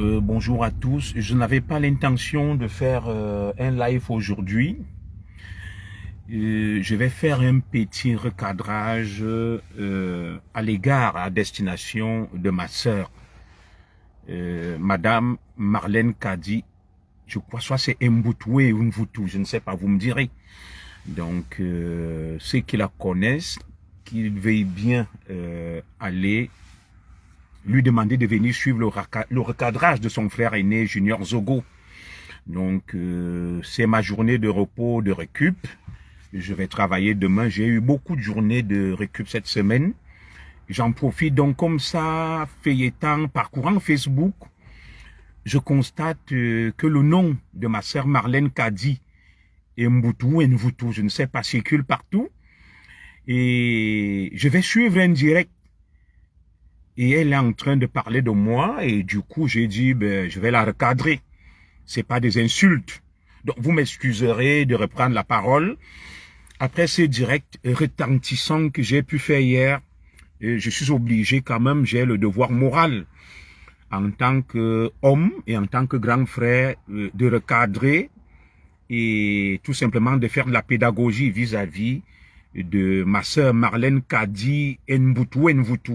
Bonjour à tous. Je n'avais pas l'intention de faire un live aujourd'hui. Je vais faire un petit recadrage à l'égard, à destination de ma sœur, Madame Marlène Kadi. Je crois soit c'est Mbutoué ou Mvutu, je ne sais pas, vous me direz. Donc, ceux qui la connaissent, qu'ils veuillent bien aller lui demander de venir suivre le recadrage de son frère aîné Junior Zogo. Donc, c'est ma journée de repos, de récup. Je vais travailler demain. J'ai eu beaucoup de journées de récup cette semaine. J'en profite donc comme ça, feuilletant, parcourant Facebook. Je constate que le nom de ma sœur Marlène Kadi et Mbutu, Nvutu, je ne sais pas, circule partout. Et je vais suivre un direct. Et elle est en train de parler de moi et du coup, j'ai dit, je vais la recadrer. C'est pas des insultes. Donc, vous m'excuserez de reprendre la parole. Après ces directs retentissants que j'ai pu faire hier, je suis obligé quand même, j'ai le devoir moral en tant qu'homme et en tant que grand frère de recadrer et tout simplement de faire de la pédagogie vis-à-vis de ma sœur Marlène Kadi Nvutu Nvutu.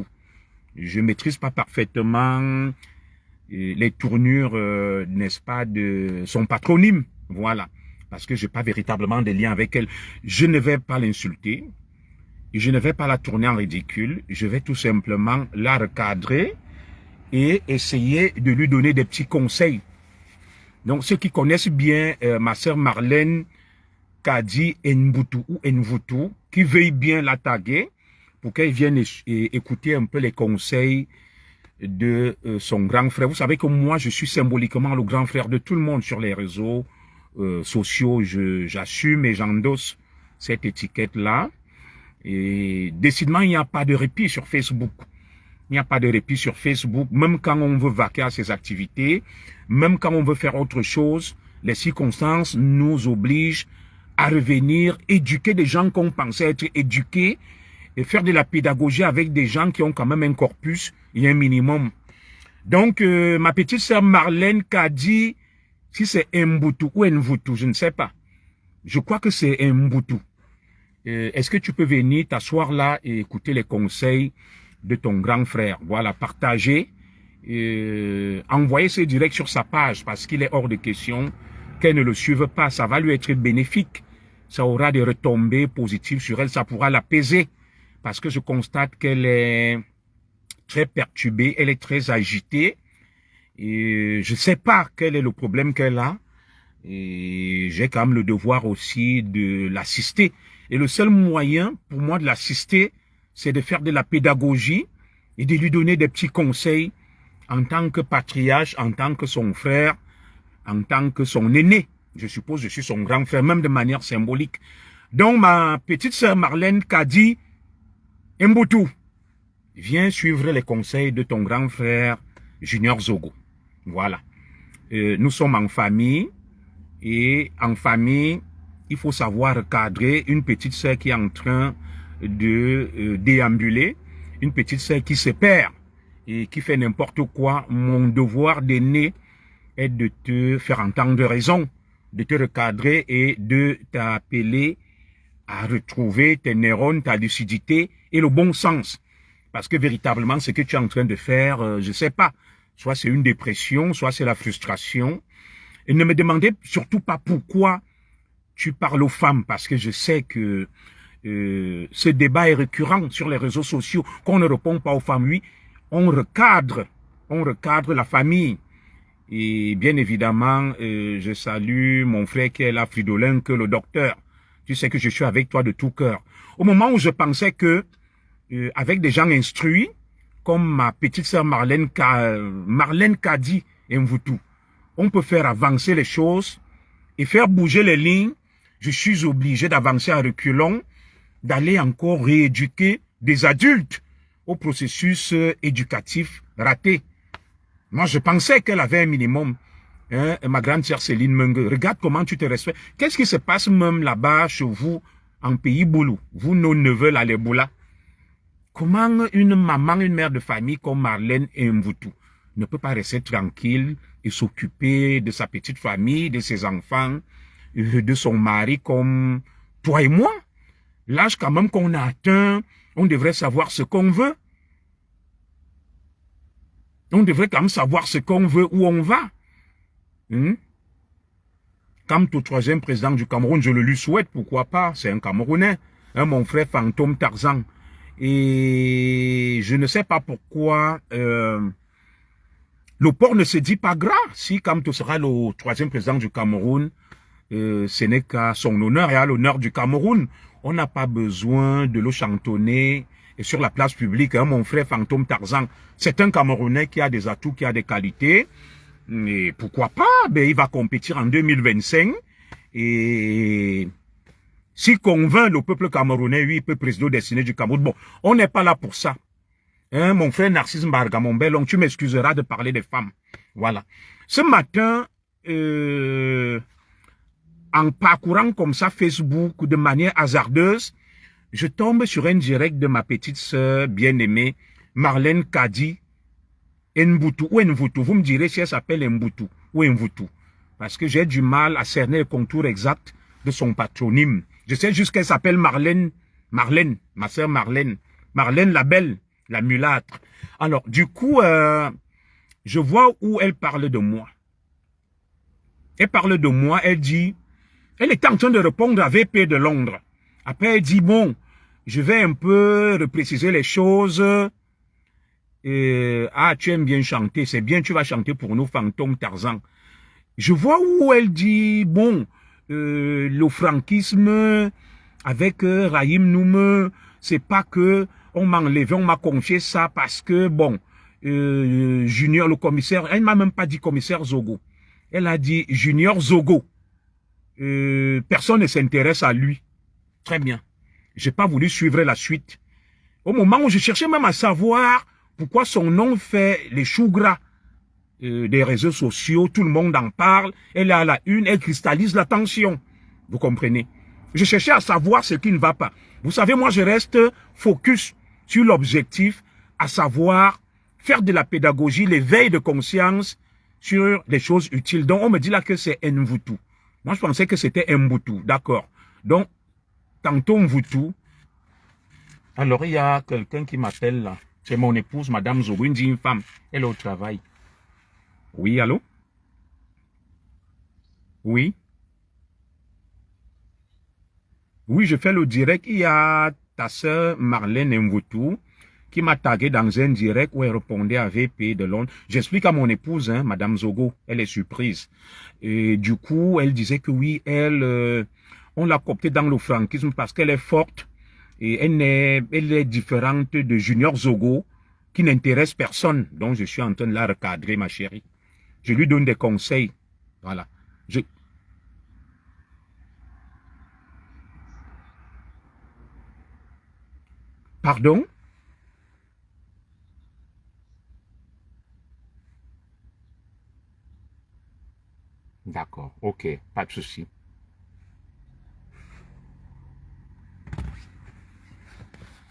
Je maîtrise pas parfaitement les tournures, n'est-ce pas, de son patronyme. Voilà. Parce que je n'ai pas véritablement de lien avec elle. Je ne vais pas l'insulter. Je ne vais pas la tourner en ridicule. Je vais tout simplement la recadrer et essayer de lui donner des petits conseils. Donc, ceux qui connaissent bien ma sœur Marlène Kadi Nvutu ou Nvutu, qui veuillent bien la taguer, pour qu'elle vienne écouter un peu les conseils de son grand frère. Vous savez que moi, je suis symboliquement le grand frère de tout le monde sur les réseaux sociaux. J'assume et j'endosse cette étiquette-là. Et décidément, il n'y a pas de répit sur Facebook. Il n'y a pas de répit sur Facebook. Même quand on veut vaquer à ses activités, même quand on veut faire autre chose, les circonstances nous obligent à revenir éduquer des gens qu'on pensait être éduqués et faire de la pédagogie avec des gens qui ont quand même un corpus et un minimum. Donc, ma petite sœur Marlène Kadi, si c'est Mbutu ou Nvutu, je ne sais pas. Je crois que c'est Mbutu. Est-ce que tu peux venir t'asseoir là et écouter les conseils de ton grand frère? Voilà, partager, envoyer ce direct sur sa page parce qu'il est hors de question qu'elle ne le suive pas. Ça va lui être bénéfique. Ça aura des retombées positives sur elle. Ça pourra l'apaiser. Parce que je constate qu'elle est très perturbée, elle est très agitée. Et je ne sais pas quel est le problème qu'elle a. Et j'ai quand même le devoir aussi de l'assister. Et le seul moyen pour moi de l'assister, c'est de faire de la pédagogie et de lui donner des petits conseils en tant que patriarche, en tant que son frère, en tant que son aîné. Je suppose que je suis son grand frère, même de manière symbolique. Donc ma petite sœur Marlène Kadi Mbutu, viens suivre les conseils de ton grand frère Junior Zogo. Voilà. Nous sommes en famille et en famille, il faut savoir cadrer une petite sœur qui est en train de déambuler, une petite sœur qui se perd et qui fait n'importe quoi. Mon devoir d'aîné est de te faire entendre raison, de te recadrer et de t'appeler à retrouver tes neurones, ta lucidité et le bon sens. Parce que véritablement, ce que tu es en train de faire, je sais pas, soit c'est une dépression, soit c'est la frustration. Et ne me demandez surtout pas pourquoi tu parles aux femmes, parce que je sais que ce débat est récurrent sur les réseaux sociaux, qu'on ne répond pas aux femmes. Oui, on recadre la famille. Et bien évidemment, je salue mon frère qui est là, Fridolin, que le docteur. Tu sais que je suis avec toi de tout cœur. Au moment où je pensais que, avec des gens instruits, comme ma petite sœur Marlène Kadi Mvutu, on peut faire avancer les choses et faire bouger les lignes. Je suis obligé d'avancer à reculons, d'aller encore rééduquer des adultes au processus éducatif raté. Moi, je pensais qu'elle avait un minimum. Hein, ma grande sœur Céline Menge, regarde comment tu te respectes. Qu'est-ce qui se passe même là-bas chez vous, en pays Boulou, vous, nos neveux, là, les Boula? Comment une maman, une mère de famille comme Marlène Mvutu ne peut pas rester tranquille et s'occuper de sa petite famille, de ses enfants, de son mari comme toi et moi. L'âge quand même qu'on a atteint, on devrait savoir ce qu'on veut. On devrait quand même savoir ce qu'on veut, où on va. Quant au troisième président du Cameroun, je le lui souhaite, pourquoi pas, c'est un Camerounais, hein, mon frère Fantôme Tarzan. Et je ne sais pas pourquoi le port ne se dit pas gras. Si Kamto sera le troisième président du Cameroun, ce n'est qu'à son honneur et à l'honneur du Cameroun. On n'a pas besoin de le chantonner sur la place publique, hein, mon frère Fantôme Tarzan. C'est un Camerounais qui a des atouts, qui a des qualités. Et pourquoi pas, ben, il va compétir en 2025. Et s'il convainc le peuple camerounais, oui, il peut présider au destiné du Cameroun. Bon, on n'est pas là pour ça. Hein, mon frère Narcisse Mbarga, mon bel oncle, tu m'excuseras de parler des femmes. Voilà. Ce matin, en parcourant comme ça Facebook de manière hasardeuse, je tombe sur un direct de ma petite sœur bien-aimée, Marlène Kadi Mboutou ou Nvoutou. Vous me direz si elle s'appelle Mboutou ou Nvoutou. Parce que j'ai du mal à cerner le contour exact de son patronyme. Je sais juste qu'elle s'appelle Marlène. Marlène, ma sœur Marlène. Marlène la belle, la mulâtre. Alors, du coup, je vois où elle parle de moi. Elle parle de moi, elle dit, elle est en train de répondre à VP de Londres. Après, elle dit, bon, je vais un peu repréciser les choses. Ah, tu aimes bien chanter, c'est bien, tu vas chanter pour nous, Fantôme Tarzan. Je vois où elle dit, bon, le franquisme avec Rahim Noum, c'est pas que on m'a enlevé, on m'a confié ça parce que, bon, Junior, le commissaire, elle m'a même pas dit commissaire Zogo. Elle a dit Junior Zogo. Personne ne s'intéresse à lui. Très bien. J'ai pas voulu suivre la suite. Au moment où je cherchais même à savoir pourquoi son nom fait les choux gras des réseaux sociaux, tout le monde en parle, elle est à la une, elle cristallise l'attention. Vous comprenez? Je cherchais à savoir ce qui ne va pas. Vous savez, moi je reste focus sur l'objectif, à savoir faire de la pédagogie, l'éveil de conscience sur des choses utiles. Donc on me dit là que c'est Nvoutou. Moi je pensais que c'était Mboutou, d'accord. Donc, tantôt Mvoutou. Alors il y a quelqu'un qui m'appelle là. C'est mon épouse, Madame Zoguindi, une femme. Elle est au travail. Oui, allô? Oui. Oui, je fais le direct. Il y a ta sœur Marlène Mvoutou qui m'a tagué dans un direct où elle répondait à VP de Londres. J'explique à mon épouse, hein, Madame Zogo, elle est surprise. Et du coup, elle disait que oui, elle, on l'a cooptée dans le franquisme parce qu'elle est forte. Et elle est différente de Junior Zogo, qui n'intéresse personne. Donc, je suis en train de la recadrer, ma chérie. Je lui donne des conseils. Voilà. Pardon? D'accord, ok, pas de souci.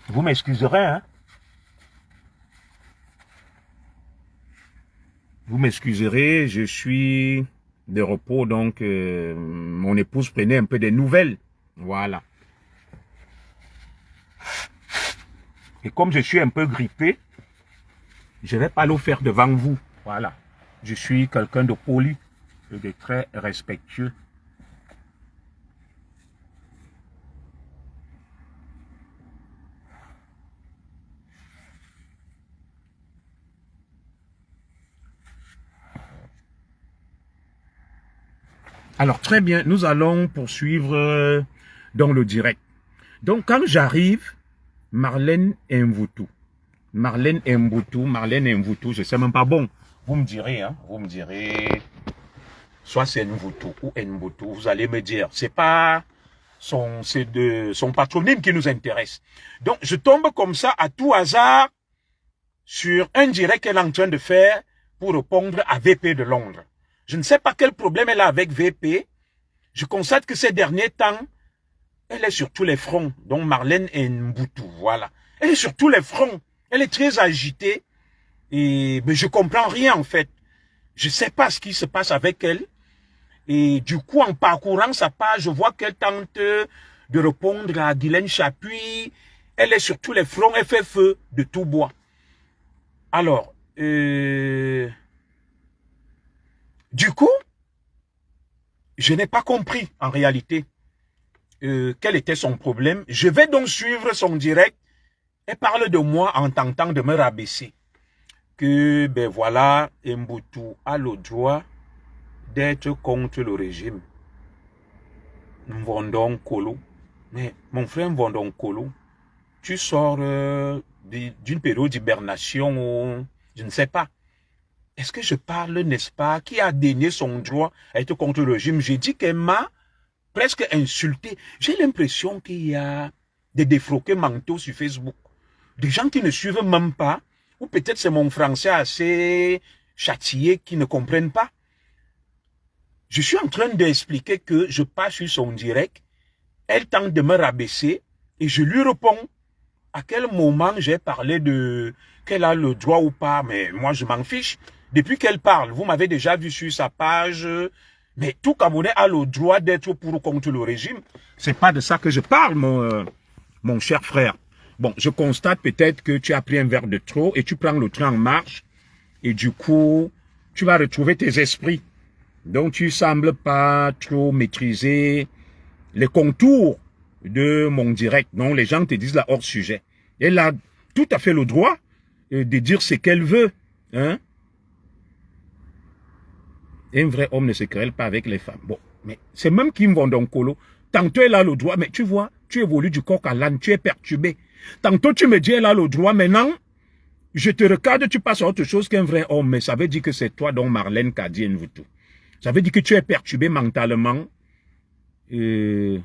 Vous m'excuserez, hein? Vous m'excuserez, je suis de repos, donc mon épouse prenait un peu des nouvelles. Voilà. Et comme je suis un peu grippé, je ne vais pas le faire devant vous. Voilà. Je suis quelqu'un de poli et de très respectueux. Alors, très bien, nous allons poursuivre dans le direct. Donc, quand j'arrive, Marlène Mvoutou. Marlène Mvoutou, je ne sais même pas. Bon, vous me direz, hein, vous me direz, soit c'est Mvoutou ou Mboutou, vous allez me dire, c'est pas son patronyme qui nous intéresse. Donc, je tombe comme ça à tout hasard sur un direct qu'elle est en train de faire pour répondre à VP de Londres. Je ne sais pas quel problème elle a avec VP. Je constate que ces derniers temps, elle est sur tous les fronts. Donc Marlène Mboutou, voilà. Elle est sur tous les fronts. Elle est très agitée. Et mais je comprends rien en fait. Je sais pas ce qui se passe avec elle. Et du coup, en parcourant sa page, je vois qu'elle tente de répondre à Guylaine Chapuis. Elle est sur tous les fronts, elle fait feu de tout bois. Alors, du coup, je n'ai pas compris en réalité quel était son problème. Je vais donc suivre son direct. Elle parle de moi en tentant de me rabaisser. Que, ben voilà, Mboutou a le droit d'être contre le régime. Mvondon Kolo. Mais mon frère Mvondon Kolo, tu sors d'une période d'hibernation ou je ne sais pas. Est-ce que je parle, n'est-ce pas, qui a dénié son droit à être contre le régime? J'ai dit qu'elle m'a presque insulté. J'ai l'impression qu'il y a des défroqués mentaux sur Facebook. Des gens qui ne suivent même pas, ou peut-être c'est mon français assez châtié qui ne comprennent pas. Je suis en train d'expliquer que je passe sur son direct, elle tente de me rabaisser et je lui réponds à quel moment j'ai parlé de qu'elle a le droit ou pas, mais moi je m'en fiche. Depuis qu'elle parle, vous m'avez déjà vu sur sa page, mais tout Camerounais a le droit d'être pour ou contre le régime. C'est pas de ça que je parle, mon cher frère. Bon, je constate peut-être que tu as pris un verre de trop et tu prends le train en marche et du coup, tu vas retrouver tes esprits. Donc, tu sembles pas trop maîtriser les contours de mon direct. Non, les gens te disent là hors sujet. Elle a tout à fait le droit de dire ce qu'elle veut. Hein? Un vrai homme ne se querelle pas avec les femmes. Bon, mais c'est même Kim Vondonkolo. Tantôt elle a le droit, mais tu vois, tu évolues du coq à l'âne, tu es perturbé. Tantôt tu me dis elle a le droit, maintenant, je te regarde, tu passes à autre chose qu'un vrai homme. Mais ça veut dire que c'est toi, donc Marlène Kadi Nvutu. Ça veut dire que tu es perturbé mentalement. Tu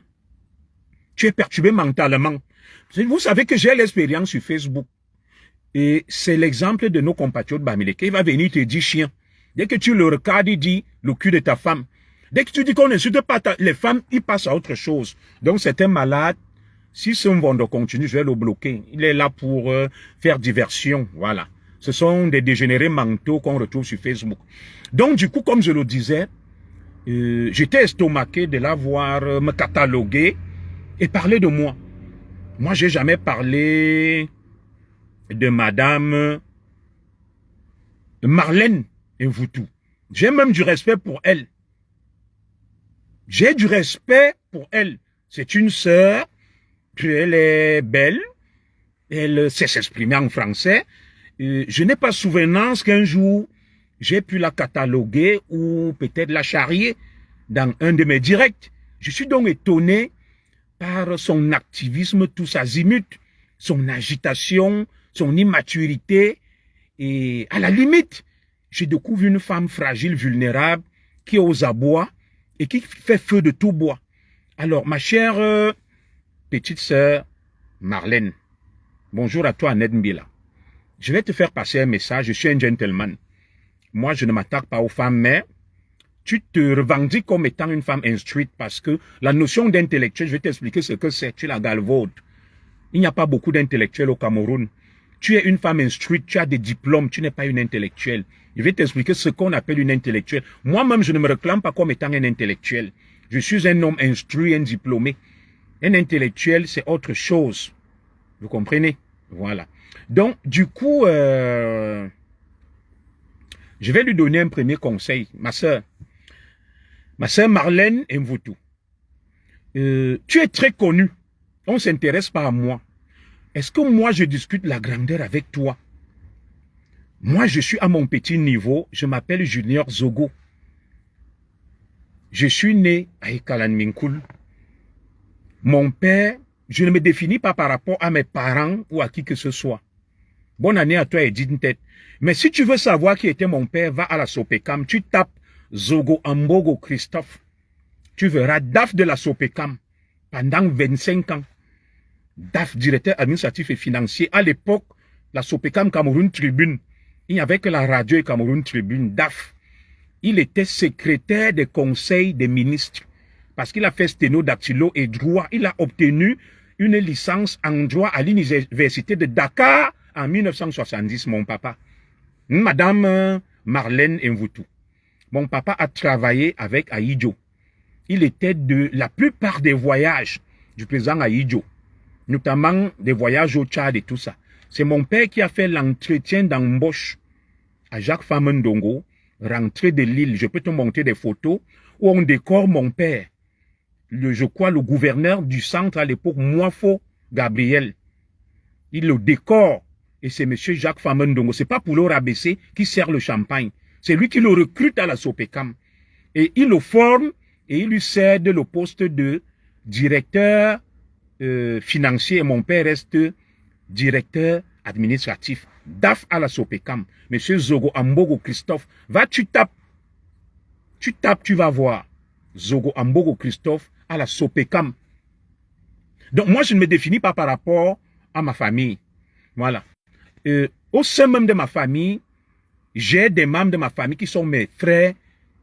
es perturbé mentalement. Vous savez que j'ai l'expérience sur Facebook. Et c'est l'exemple de nos compatriotes Bamileke. Il va venir te dire chien. Dès que tu le regardes, il dit le cul de ta femme. Dès que tu dis qu'on n'insulte pas les femmes, il passe à autre chose. Donc c'est un malade. Si ce Mvondo continue, je vais le bloquer. Il est là pour faire diversion. Voilà. Ce sont des dégénérés mentaux qu'on retrouve sur Facebook. Donc du coup, comme je le disais, j'étais estomaqué de la voir me cataloguer et parler de moi. Moi, j'ai jamais parlé de madame Marlène Nvutu. J'ai même du respect pour elle. J'ai du respect pour elle. C'est une sœur, puis elle est belle, elle sait s'exprimer en français. Je n'ai pas souvenance qu'un jour, j'ai pu la cataloguer ou peut-être la charrier dans un de mes directs. Je suis donc étonné par son activisme tous azimuts, son agitation, son immaturité. Et à la limite, je découvre une femme fragile, vulnérable, qui est aux abois et qui fait feu de tout bois. Alors, ma chère petite sœur Marlène, bonjour à toi, Ned Mbila. Je vais te faire passer un message, je suis un gentleman. Moi, je ne m'attaque pas aux femmes, mais tu te revendiques comme étant une femme instruite parce que la notion d'intellectuel, je vais t'expliquer ce que c'est, tu la galvaudes. Il n'y a pas beaucoup d'intellectuels au Cameroun. Tu es une femme instruite, tu as des diplômes, tu n'es pas une intellectuelle. Je vais t'expliquer ce qu'on appelle une intellectuelle. Moi-même, je ne me réclame pas comme étant un intellectuel. Je suis un homme instruit, un diplômé. Un intellectuel, c'est autre chose. Vous comprenez? Voilà. Donc, du coup, je vais lui donner un premier conseil. Ma sœur Marlène Mvutu, tu es très connue. On ne s'intéresse pas à moi. Est-ce que moi, je discute la grandeur avec toi? Moi, je suis à mon petit niveau. Je m'appelle Junior Zogo. Je suis né à Ekalanminkul. Mon père, je ne me définis pas par rapport à mes parents ou à qui que ce soit. Bonne année à toi, Edith Tête. Mais si tu veux savoir qui était mon père, va à la Sopecam. Tu tapes Zogo Ambogo Christophe. Tu verras DAF de la Sopecam pendant 25 ans. DAF, directeur administratif et financier. À l'époque, la Sopecam Cameroun Tribune. Il n'y avait que la radio et Cameroun Tribune. DAF. Il était secrétaire des conseils des ministres. Parce qu'il a fait sténodactylo et droit. Il a obtenu une licence en droit à l'université de Dakar en 1970, mon papa. Madame Marlène Mvutu. Mon papa a travaillé avec Ahidjo. Il était de la plupart des voyages du président Ahidjo, notamment des voyages au Tchad et tout ça. C'est mon père qui a fait l'entretien d'embauche à Jacques Famendongo, rentrée de l'île. Je peux te montrer des photos où on décore mon père. Je crois le gouverneur du centre à l'époque, Moifo Gabriel. Il le décore. Et c'est M. Jacques Famendongo. C'est pas pour le rabaisser qui sert le champagne. C'est lui qui le recrute à la Sopecam. Et il le forme et il lui cède le poste de directeur financier. Et mon père reste directeur administratif. DAF à la Sopecam. M. Zogo Ambogo Christophe. Va, tu tapes. Tu tapes, tu vas voir. Zogo Ambogo Christophe à la Sopecam. Donc moi, je ne me définis pas par rapport à ma famille. Voilà. Au sein même de ma famille, j'ai des membres de ma famille qui sont mes frères,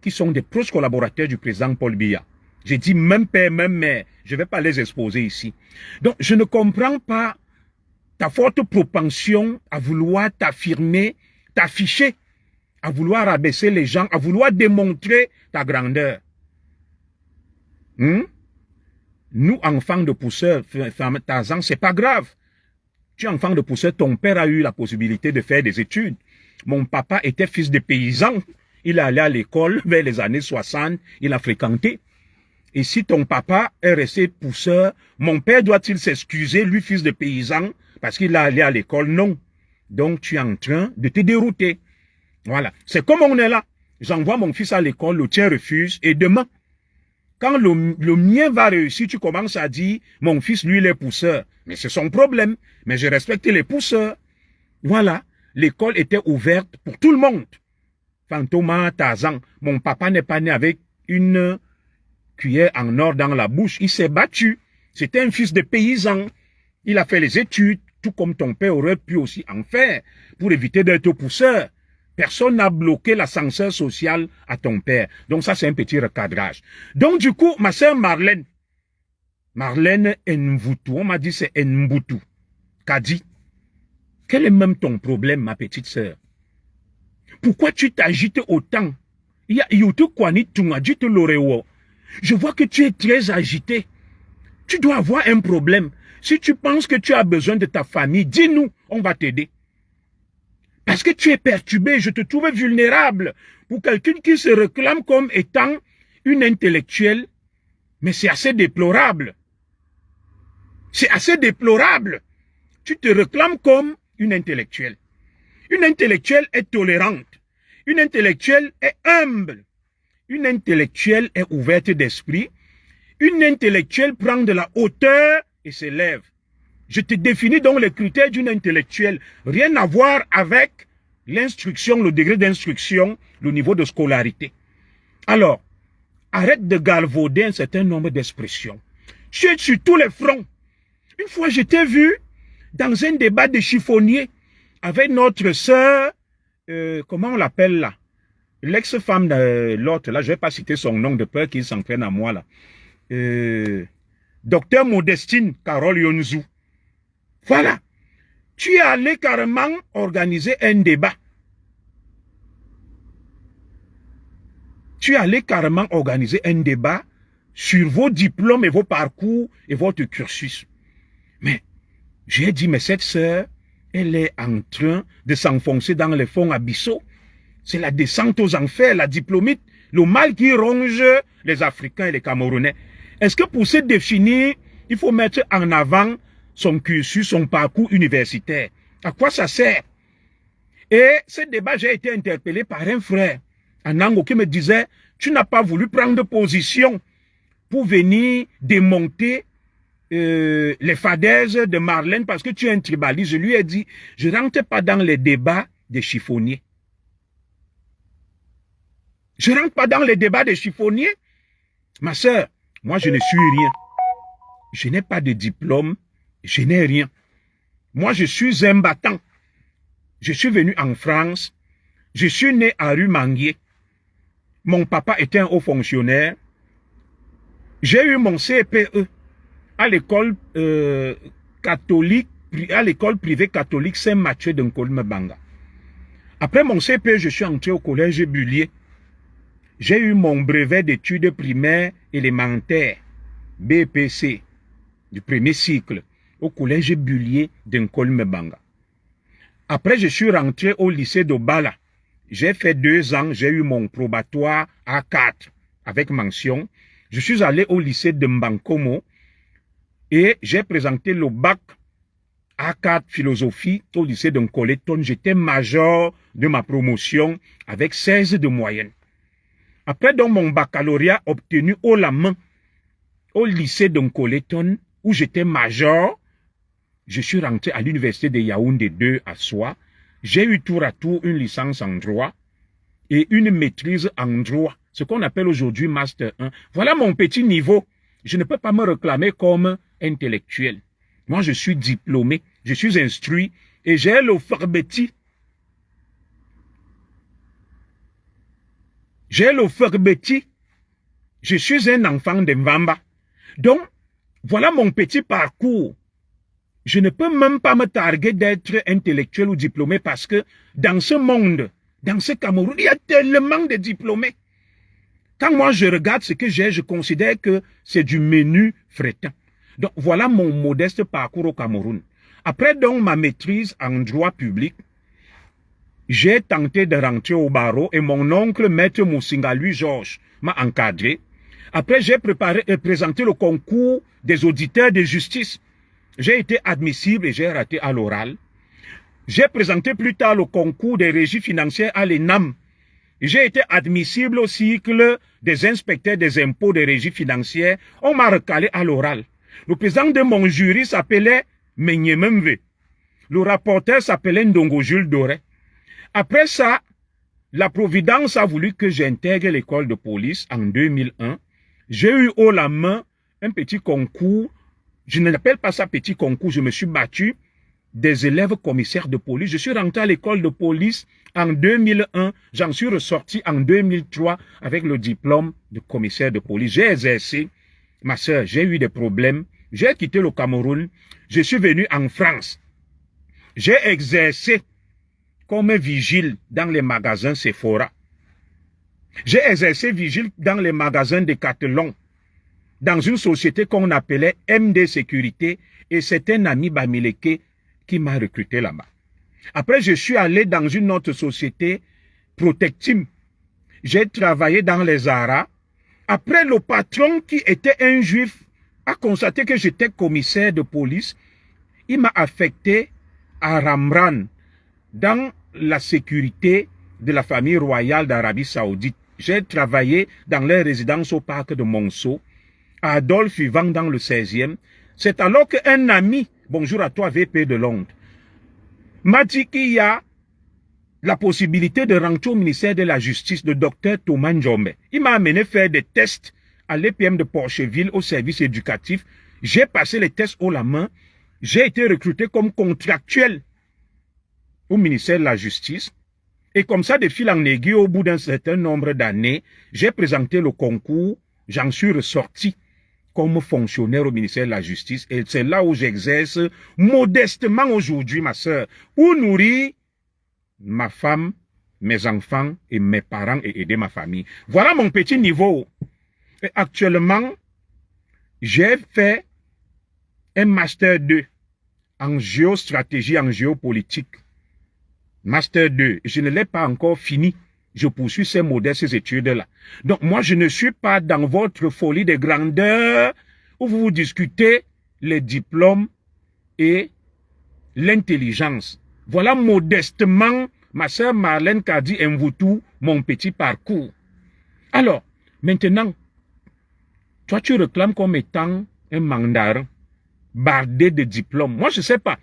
qui sont des proches collaborateurs du président Paul Biya. J'ai dit même père, même mère. Je ne vais pas les exposer ici. Donc, je ne comprends pas ta forte propension à vouloir t'affirmer, t'afficher, à vouloir abaisser les gens, à vouloir démontrer ta grandeur. Nous, enfants de pousseurs, Tarzan, c'est pas grave. Tu es enfant de pousseur, ton père a eu la possibilité de faire des études. Mon papa était fils de paysan. Il allait à l'école vers les années 60. Il a fréquenté. Et si ton papa est resté pousseur, mon père doit-il s'excuser, lui, fils de paysan, parce qu'il a allé à l'école? Non. Donc, tu es en train de te dérouter. Voilà. C'est comme on est là. J'envoie mon fils à l'école, le tien refuse, et demain, quand le mien va réussir, tu commences à dire, mon fils, lui, il est pousseur. Mais c'est son problème. Mais je respecte les pousseurs. Voilà. L'école était ouverte pour tout le monde. Fantôma, Tarzan. Mon papa n'est pas né avec une cuillère en or dans la bouche. Il s'est battu. C'était un fils de paysan. Il a fait les études, tout comme ton père aurait pu aussi en faire, pour éviter d'être pousseur. Personne n'a bloqué l'ascenseur social à ton père. Donc ça, c'est un petit recadrage. Donc du coup, ma sœur Marlène Mvutu, on m'a dit c'est Mbutu, qu'a dit, quel est même ton problème, ma petite sœur? Pourquoi tu t'agites autant? Je vois que tu es très agité. Tu dois avoir un problème. Si tu penses que tu as besoin de ta famille, dis-nous, on va t'aider. Parce que tu es perturbé, je te trouve vulnérable pour quelqu'un qui se réclame comme étant une intellectuelle. Mais c'est assez déplorable. C'est assez déplorable. Tu te réclames comme une intellectuelle. Une intellectuelle est tolérante. Une intellectuelle est humble. Une intellectuelle est ouverte d'esprit. Une intellectuelle prend de la hauteur et s'élève. Je te définis donc les critères d'une intellectuelle. Rien à voir avec l'instruction, le degré d'instruction, le niveau de scolarité. Alors, arrête de galvauder un certain nombre d'expressions. Tu es sur tous les fronts. Une fois, je t'ai vu dans un débat de chiffonnier avec notre sœur, comment on l'appelle là? L'ex-femme de l'autre, là, je ne vais pas citer son nom de peur qu'il s'en prenne à moi là. Docteur Modestine Carole Yonzou. Voilà. Tu es allé carrément organiser un débat. Tu es allé carrément organiser un débat sur vos diplômes et vos parcours et votre cursus. Mais j'ai dit, mais cette sœur, elle est en train de s'enfoncer dans les fonds abyssaux. C'est la descente aux enfers, la diplômite, le mal qui ronge les Africains et les Camerounais. Est-ce que pour se définir, il faut mettre en avant son cursus, son parcours universitaire? À quoi ça sert? Et ce débat, j'ai été interpellé par un frère, un Ango, qui me disait, tu n'as pas voulu prendre position pour venir démonter les fadaises de Marlène parce que tu es un tribaliste. Je lui ai dit, je ne rentre pas dans les débats des chiffonniers. Je ne rentre pas dans les débats des chiffonniers. Ma sœur, moi je ne suis rien. Je n'ai pas de diplôme, je n'ai rien. Moi je suis un battant. Je suis venu en France. Je suis né à rue Manguier. Mon papa était un haut fonctionnaire. J'ai eu mon CPE à l'école catholique, à l'école privée catholique Saint-Mathieu de Nkolmebanga. Après mon CP, je suis entré au collège Bullier. J'ai eu mon brevet d'études primaires élémentaires, BPC, du premier cycle, au collège Bullier d'Nkolmebanga. Après, je suis rentré au lycée d'Obala. J'ai fait 2 ans, j'ai eu mon probatoire A4 avec mention. Je suis allé au lycée de Mbankomo et j'ai présenté le bac A4 philosophie au lycée de Nkoleton. J'étais major de ma promotion avec 16 de moyenne. Après donc mon baccalauréat obtenu haut la main au lycée de Nkoleton où j'étais major, je suis rentré à l'université de Yaoundé 2 à Soie. J'ai eu tour à tour une licence en droit et une maîtrise en droit, ce qu'on appelle aujourd'hui Master 1. Voilà mon petit niveau. Je ne peux pas me réclamer comme intellectuel. Moi, je suis diplômé, je suis instruit et j'ai l'alphabétie. J'ai l'alphabétie. Je suis un enfant de Mvamba. Donc, voilà mon petit parcours. Je ne peux même pas me targuer d'être intellectuel ou diplômé parce que dans ce monde, dans ce Cameroun, il y a tellement de diplômés. Quand moi je regarde ce que j'ai, je considère que c'est du menu frétin. Donc voilà mon modeste parcours au Cameroun. Après donc ma maîtrise en droit public, j'ai tenté de rentrer au barreau et mon oncle, maître Moussinga, lui Georges, m'a encadré. Après j'ai présenté le concours des auditeurs de justice. J'ai été admissible et j'ai raté à l'oral. J'ai présenté plus tard le concours des régies financières à l'ENAM. J'ai été admissible au cycle des inspecteurs des impôts des régies financières. On m'a recalé à l'oral. Le président de mon jury s'appelait Menyememve. Le rapporteur s'appelait Ndongo Jules Doré. Après ça, la Providence a voulu que j'intègre l'école de police en 2001. J'ai eu haut la main un petit concours. Je n'appelle pas ça petit concours, je me suis battu des élèves commissaires de police. Je suis rentré à l'école de police en 2001. J'en suis ressorti en 2003 avec le diplôme de commissaire de police. J'ai exercé, ma soeur, j'ai eu des problèmes. J'ai quitté le Cameroun. Je suis venu en France. J'ai exercé comme vigile dans les magasins Sephora. J'ai exercé vigile dans les magasins Decathlon, dans une société qu'on appelait MD Sécurité, et c'est un ami Bamileke qui m'a recruté là-bas. Après, je suis allé dans une autre société, Protectim. J'ai travaillé dans les ARA. Après, le patron, qui était un juif, a constaté que j'étais commissaire de police. Il m'a affecté à Ramran, dans la sécurité de la famille royale d'Arabie Saoudite. J'ai travaillé dans leur résidence au parc de Monceau, à Adolphe vivant dans le 16e. C'est alors qu'un ami, bonjour à toi VP de Londres, m'a dit qu'il y a la possibilité de rentrer au ministère de la Justice de Dr Thomas Njombe. Il m'a amené faire des tests à l'EPM de Porcheville au service éducatif. J'ai passé les tests haut la main. J'ai été recruté comme contractuel au ministère de la Justice. Et comme ça, de fil en aiguille, au bout d'un certain nombre d'années, j'ai présenté le concours, j'en suis ressorti comme fonctionnaire au ministère de la Justice. Et c'est là où j'exerce modestement aujourd'hui, ma soeur, pour nourrir ma femme, mes enfants et mes parents et aider ma famille. Voilà mon petit niveau. Et actuellement, j'ai fait un Master 2 en géostratégie, en géopolitique. Master 2, je ne l'ai pas encore fini. Je poursuis ces modestes études-là. Donc, moi, je ne suis pas dans votre folie de grandeur où vous discutez les diplômes et l'intelligence. Voilà modestement, ma sœur Marlène Kadi Mvoutou, mon petit parcours. Alors, maintenant, toi, tu réclames comme étant un mandarin, bardé de diplômes. Moi, je ne sais pas.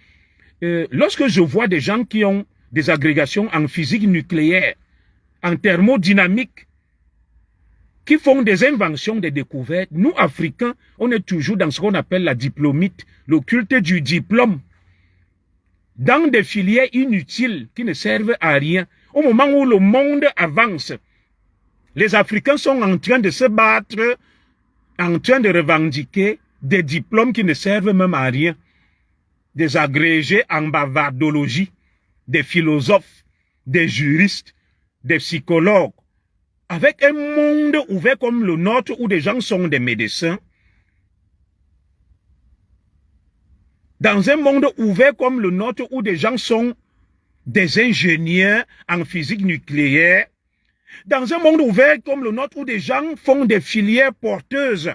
Lorsque je vois des gens qui ont des agrégations en physique nucléaire, en thermodynamique, qui font des inventions, des découvertes, nous, Africains, on est toujours dans ce qu'on appelle la diplomite, le culte du diplôme, dans des filières inutiles qui ne servent à rien. Au moment où le monde avance, les Africains sont en train de se battre, en train de revendiquer des diplômes qui ne servent même à rien, des agrégés en bavardologie, des philosophes, des juristes, des psychologues, avec un monde ouvert comme le nôtre où des gens sont des médecins, dans un monde ouvert comme le nôtre où des gens sont des ingénieurs en physique nucléaire, dans un monde ouvert comme le nôtre où des gens font des filières porteuses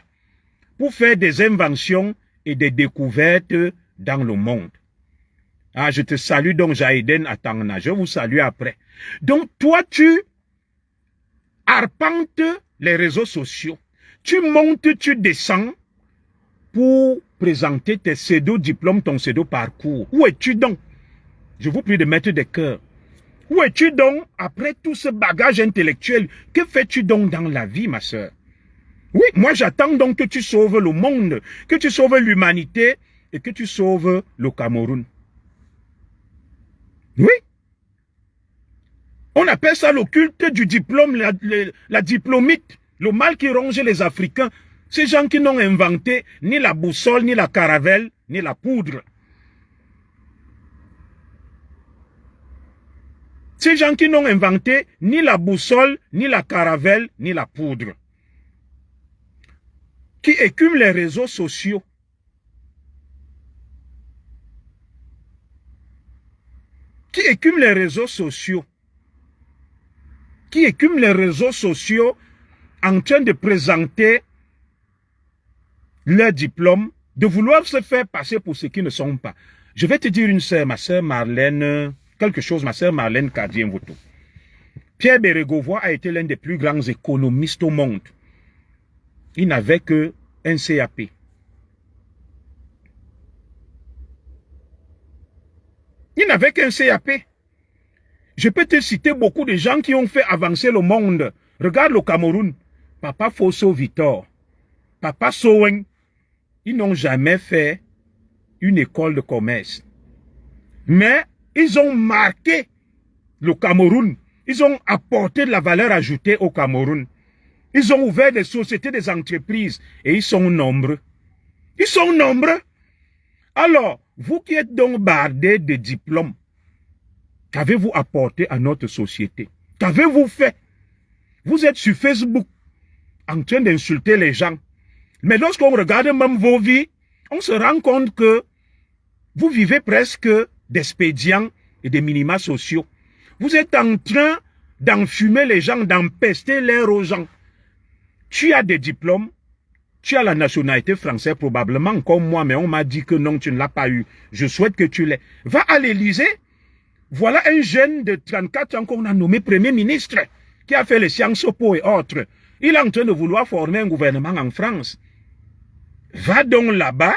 pour faire des inventions et des découvertes dans le monde. Ah, je te salue donc, Jaïden Atangna. Je vous salue après. Donc, toi, tu arpentes les réseaux sociaux. Tu montes, tu descends pour présenter tes pseudo-diplômes, ton pseudo-parcours. Où es-tu donc? Je vous prie de mettre des cœurs. Où es-tu donc après tout ce bagage intellectuel? Que fais-tu donc dans la vie, ma sœur? Oui, moi j'attends donc que tu sauves le monde, que tu sauves l'humanité et que tu sauves le Cameroun. Oui. On appelle ça le culte du diplôme, la diplomite, le mal qui ronge les Africains. Ces gens qui n'ont inventé ni la boussole, ni la caravelle, ni la poudre. Ces gens qui n'ont inventé ni la boussole, ni la caravelle, ni la poudre. Qui écument les réseaux sociaux. Qui écument les réseaux sociaux. Qui écument les réseaux sociaux en train de présenter leur diplôme, de vouloir se faire passer pour ce qui ne sont pas. Je vais te dire une sœur, ma sœur Marlène, quelque chose, ma sœur Marlène Cardien-Voto. Pierre Bérégovoy a été l'un des plus grands économistes au monde. Il n'avait que un CAP. Il n'avait qu'un CAP. Je peux te citer beaucoup de gens qui ont fait avancer le monde. Regarde le Cameroun. Papa Fosso Victor, Papa Sowen, ils n'ont jamais fait une école de commerce. Mais ils ont marqué le Cameroun. Ils ont apporté de la valeur ajoutée au Cameroun. Ils ont ouvert des sociétés, des entreprises. Et ils sont nombreux. Ils sont nombreux. Alors, vous qui êtes donc bardés de diplômes, qu'avez-vous apporté à notre société? Qu'avez-vous fait? Vous êtes sur Facebook en train d'insulter les gens. Mais lorsqu'on regarde même vos vies, on se rend compte que vous vivez presque d'expédients et des minima sociaux. Vous êtes en train d'enfumer les gens, d'empester l'air aux gens. Tu as des diplômes, tu as la nationalité française probablement comme moi, mais on m'a dit que non, tu ne l'as pas eu. Je souhaite que tu l'aies. Va à l'Élysée. Voilà un jeune de 34 ans qu'on a nommé Premier ministre, qui a fait les Sciences Po et autres. Il est en train de vouloir former un gouvernement en France. Va donc là-bas,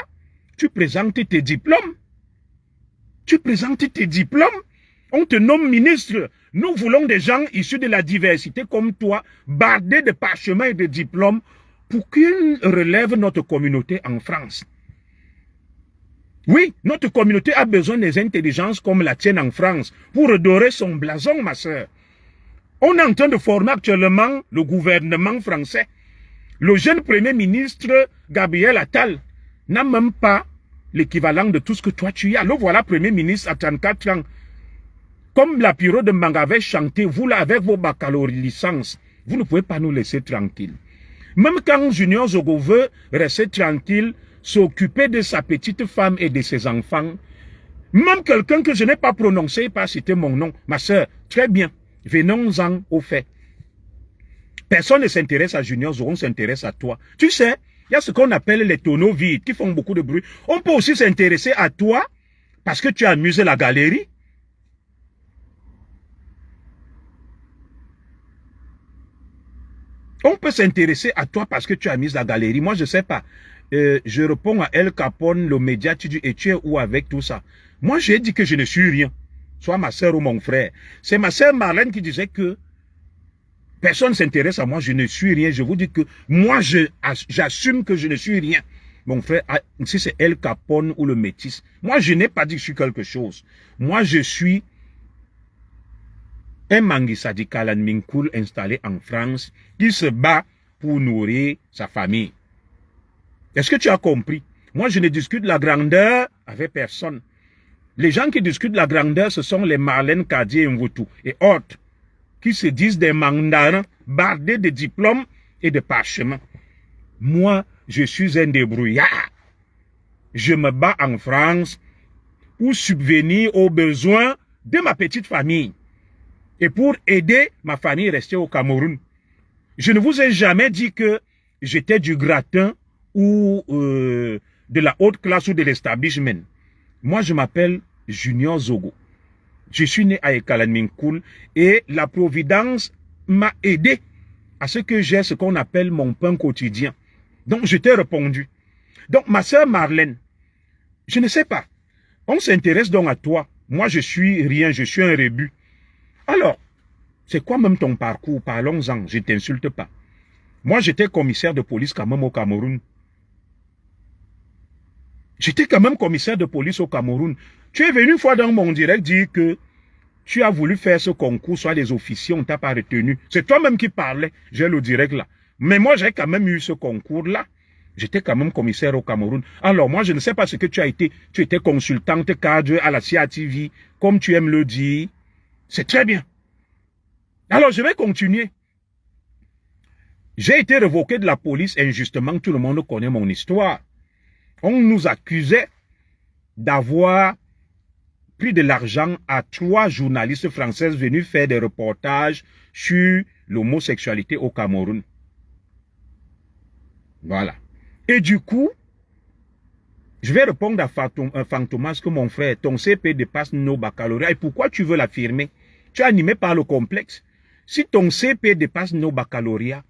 tu présentes tes diplômes. Tu présentes tes diplômes, on te nomme ministre. Nous voulons des gens issus de la diversité comme toi, bardés de parchemins et de diplômes, pour qu'ils relèvent notre communauté en France. Oui, notre communauté a besoin des intelligences comme la tienne en France, pour redorer son blason, ma sœur. On est en train de former actuellement le gouvernement français. Le jeune Premier ministre Gabriel Attal n'a même pas l'équivalent de tout ce que toi tu as. Le voilà Premier ministre à 34 ans. Comme la Piro de Mbanga avait chanté, vous là avec vos baccalauréats licences, vous ne pouvez pas nous laisser tranquilles. Même quand Junior Zogo veut rester tranquille, s'occuper de sa petite femme et de ses enfants, même quelqu'un que je n'ai pas prononcé, pas cité mon nom, ma soeur, très bien, venons-en au fait. Personne ne s'intéresse à Junior Zogo, on s'intéresse à toi. Tu sais, il y a ce qu'on appelle les tonneaux vides qui font beaucoup de bruit. On peut aussi s'intéresser à toi parce que tu as amusé la galerie. On peut s'intéresser à toi parce que tu as mis la galerie. Moi, je ne sais pas. Je réponds à El Capone, le média, tu dis, et tu es où avec tout ça? Moi, j'ai dit que je ne suis rien. Soit ma soeur ou mon frère. C'est ma soeur Marlène qui disait que personne ne s'intéresse à moi, je ne suis rien. Je vous dis que moi, j'assume que je ne suis rien. Mon frère, si c'est El Capone ou le métis, moi, je n'ai pas dit que je suis quelque chose. Moi, je suis un Mangui Sadi Kalan Minkoul installé en France qui se bat pour nourrir sa famille. Est-ce que tu as compris? Moi, je ne discute la grandeur avec personne. Les gens qui discutent de la grandeur, ce sont les Marlène Cadier Mvoutou et autres, qui se disent des mandarins bardés de diplômes et de parchemins. Moi, je suis un débrouillard. Je me bats en France pour subvenir aux besoins de ma petite famille et pour aider ma famille restée au Cameroun. Je ne vous ai jamais dit que j'étais du gratin ou de la haute classe ou de l'establishment. Moi, je m'appelle Junior Zogo. Je suis né à Ekalanminkoul et la Providence m'a aidé à ce que j'ai ce qu'on appelle mon pain quotidien. Donc, je t'ai répondu. Donc, ma sœur Marlène, je ne sais pas. On s'intéresse donc à toi. Moi, je suis rien, je suis un rébut. Alors, c'est quoi même ton parcours? Parlons-en, je ne t'insulte pas. Moi, j'étais commissaire de police quand même au Cameroun. J'étais quand même commissaire de police au Cameroun. Tu es venu une fois dans mon direct dire que tu as voulu faire ce concours, soit les officiers, on ne t'a pas retenu. C'est toi-même qui parlais, j'ai le direct là. Mais moi, j'ai quand même eu ce concours-là. J'étais quand même commissaire au Cameroun. Alors, moi, je ne sais pas ce que tu as été. Tu étais consultante cadre à la CIATV, comme tu aimes le dire. C'est très bien. Alors, je vais continuer. J'ai été révoqué de la police injustement. Tout le monde connaît mon histoire. On nous accusait d'avoir pris de l'argent à 3 journalistes françaises venus faire des reportages sur l'homosexualité au Cameroun. Voilà. Et du coup, je vais répondre à Fantomas que mon frère, ton CP dépasse nos baccalauréats. Et pourquoi tu veux l'affirmer? Tu es animé par le complexe. Si ton CP dépasse nos baccalauréats,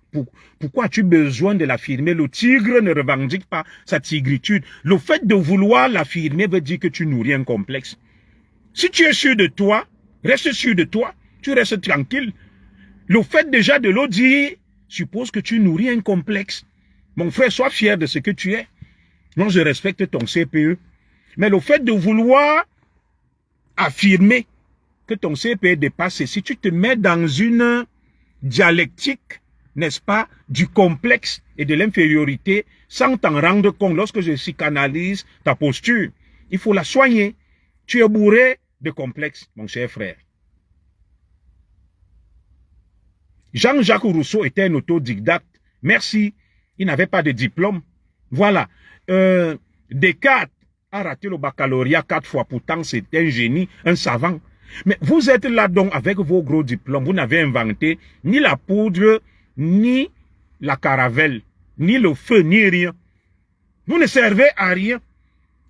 pourquoi as-tu besoin de l'affirmer? Le tigre ne revendique pas sa tigritude. Le fait de vouloir l'affirmer veut dire que tu nourris un complexe. Si tu es sûr de toi, reste sûr de toi, tu restes tranquille. Le fait déjà de le dire suppose que tu nourris un complexe. Mon frère, sois fier de ce que tu es. Moi, je respecte ton CPE. Mais le fait de vouloir affirmer que ton CPE dépasse, si tu te mets dans une dialectique, n'est-ce pas, du complexe et de l'infériorité, sans t'en rendre compte, lorsque je psychanalyse ta posture, il faut la soigner. Tu es bourré de complexe, mon cher frère. Jean-Jacques Rousseau était un autodidacte. Merci. Il n'avait pas de diplôme. Voilà. Descartes a raté le baccalauréat 4 fois. Pourtant, c'est un génie, un savant. Mais vous êtes là donc avec vos gros diplômes. Vous n'avez inventé ni la poudre, ni la caravelle, ni le feu, ni rien. Vous ne servez à rien.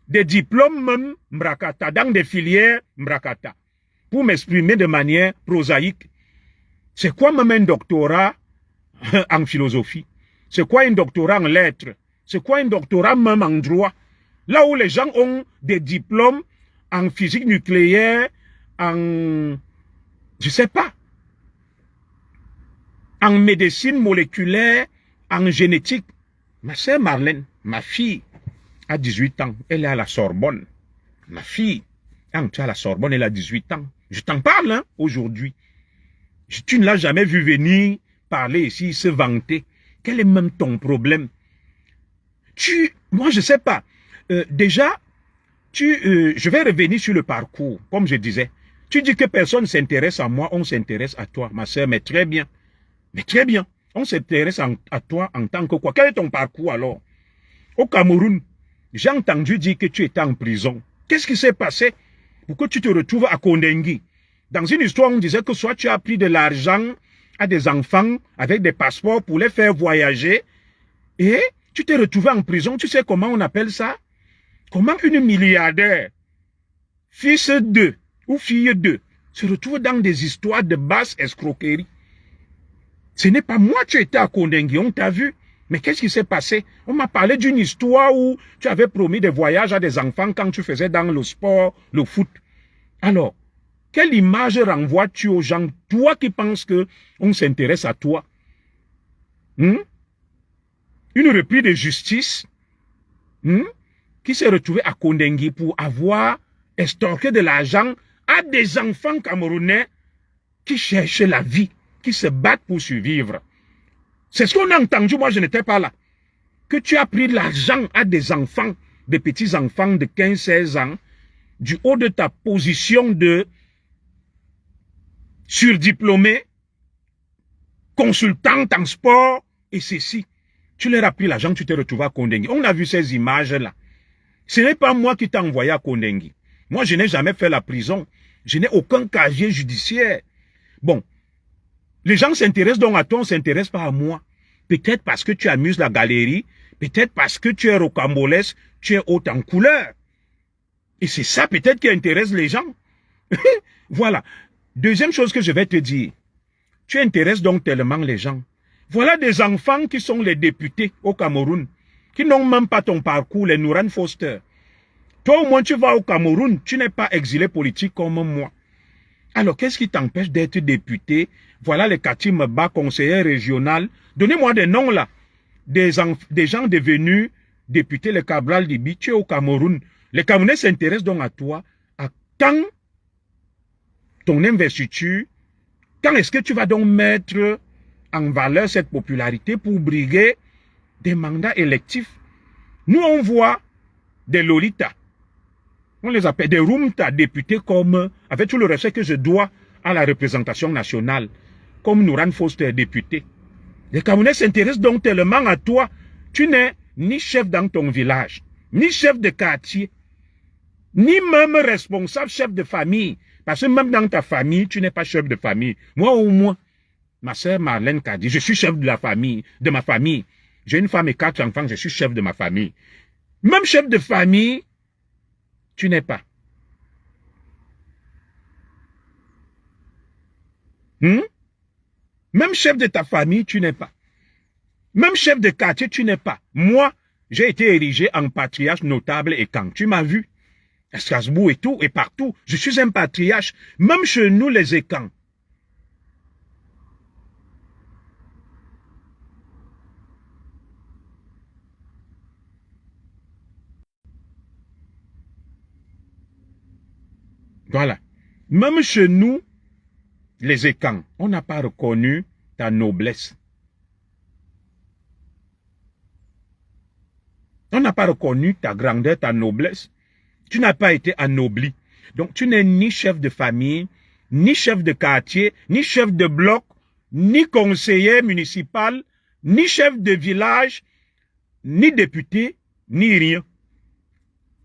Des diplômes même mbrakata, dans des filières mbrakata. Pour m'exprimer de manière prosaïque. C'est quoi même un doctorat en philosophie? C'est quoi un doctorat en lettres? C'est quoi un doctorat même en droit? Là où les gens ont des diplômes en physique nucléaire, en, je sais pas, en médecine moléculaire, en génétique. Ma sœur Marlène, ma fille, a 18 ans. Elle est à la Sorbonne. Ma fille, quand tu es à la Sorbonne, elle a 18 ans. Je t'en parle hein, aujourd'hui. Tu ne l'as jamais vu venir parler ici, se vanter. Quel est même ton problème? Moi, je ne sais pas. Déjà, je vais revenir sur le parcours, comme je disais. Tu dis que personne ne s'intéresse à moi, on s'intéresse à toi, ma soeur, mais très bien. Mais très bien. On s'intéresse à toi en tant que quoi? Quel est ton parcours alors? Au Cameroun, j'ai entendu dire que tu étais en prison. Qu'est-ce qui s'est passé pour que tu te retrouves à Kondengui? Dans une histoire, on disait que soit tu as pris de l'argent à des enfants avec des passeports pour les faire voyager et tu t'es retrouvé en prison. Tu sais comment on appelle ça? Comment une milliardaire, fils de ou fille de, se retrouve dans des histoires de basse escroquerie. Ce n'est pas moi, tu étais à Kondengui, on t'a vu. Mais qu'est-ce qui s'est passé? On m'a parlé d'une histoire où tu avais promis des voyages à des enfants quand tu faisais dans le sport, le foot. Alors, quelle image renvoies-tu aux gens, toi qui penses qu'on s'intéresse à toi? Une reprise de justice qui s'est retrouvée à Kondengui pour avoir extorqué de l'argent à des enfants camerounais qui cherchent la vie, qui se battent pour survivre. C'est ce qu'on a entendu, moi je n'étais pas là. Que tu as pris de l'argent à des enfants, des petits-enfants de 15-16 ans, du haut de ta position de surdiplômé, consultante en sport, et ceci. Tu leur as pris l'argent, tu t'es retrouvé à Kondengui. On a vu ces images-là. Ce n'est pas moi qui t'ai envoyé à Kondengui. Moi, je n'ai jamais fait la prison. Je n'ai aucun casier judiciaire. Bon, les gens s'intéressent donc à toi, on ne s'intéresse pas à moi. Peut-être parce que tu amuses la galerie, peut-être parce que tu es rocambolesque, tu es haute en couleur. Et c'est ça peut-être qui intéresse les gens. Voilà. Deuxième chose que je vais te dire. Tu intéresses donc tellement les gens. Voilà des enfants qui sont les députés au Cameroun, qui n'ont même pas ton parcours, les Nouran Foster. Toi au moins tu vas au Cameroun, tu n'es pas exilé politique comme moi. Alors qu'est-ce qui t'empêche d'être député? Voilà les Katim Ba, conseiller régional. Donnez-moi des noms là. Des gens devenus députés, le Cabral Libi, tu es au Cameroun. Les Camerounais s'intéressent donc à toi. À quand ton investiture, quand est-ce que tu vas donc mettre en valeur cette popularité pour briguer des mandats électifs? Nous, on voit des Lolita, on les appelle des Rumta, députés comme, avec tout le respect que je dois à la représentation nationale, comme Nouran Foster, député. Les Camerounais s'intéressent donc tellement à toi. Tu n'es ni chef dans ton village, ni chef de quartier, ni même responsable chef de famille. Parce que même dans ta famille, tu n'es pas chef de famille. Moi au moins, ma sœur Marlène Kadi, je suis chef de la famille, de ma famille. J'ai une femme et 4 enfants, je suis chef de ma famille. Même chef de famille, tu n'es pas. Même chef de ta famille, tu n'es pas. Même chef de quartier, tu n'es pas. Moi, j'ai été érigé en patriarche notable et quand tu m'as vu, à Strasbourg et tout, et partout, je suis un patriarche, même chez nous les écans. Voilà. Même chez nous, les écans, on n'a pas reconnu ta noblesse. On n'a pas reconnu ta grandeur, ta noblesse. Tu n'as pas été anobli. Donc, tu n'es ni chef de famille, ni chef de quartier, ni chef de bloc, ni conseiller municipal, ni chef de village, ni député, ni rien.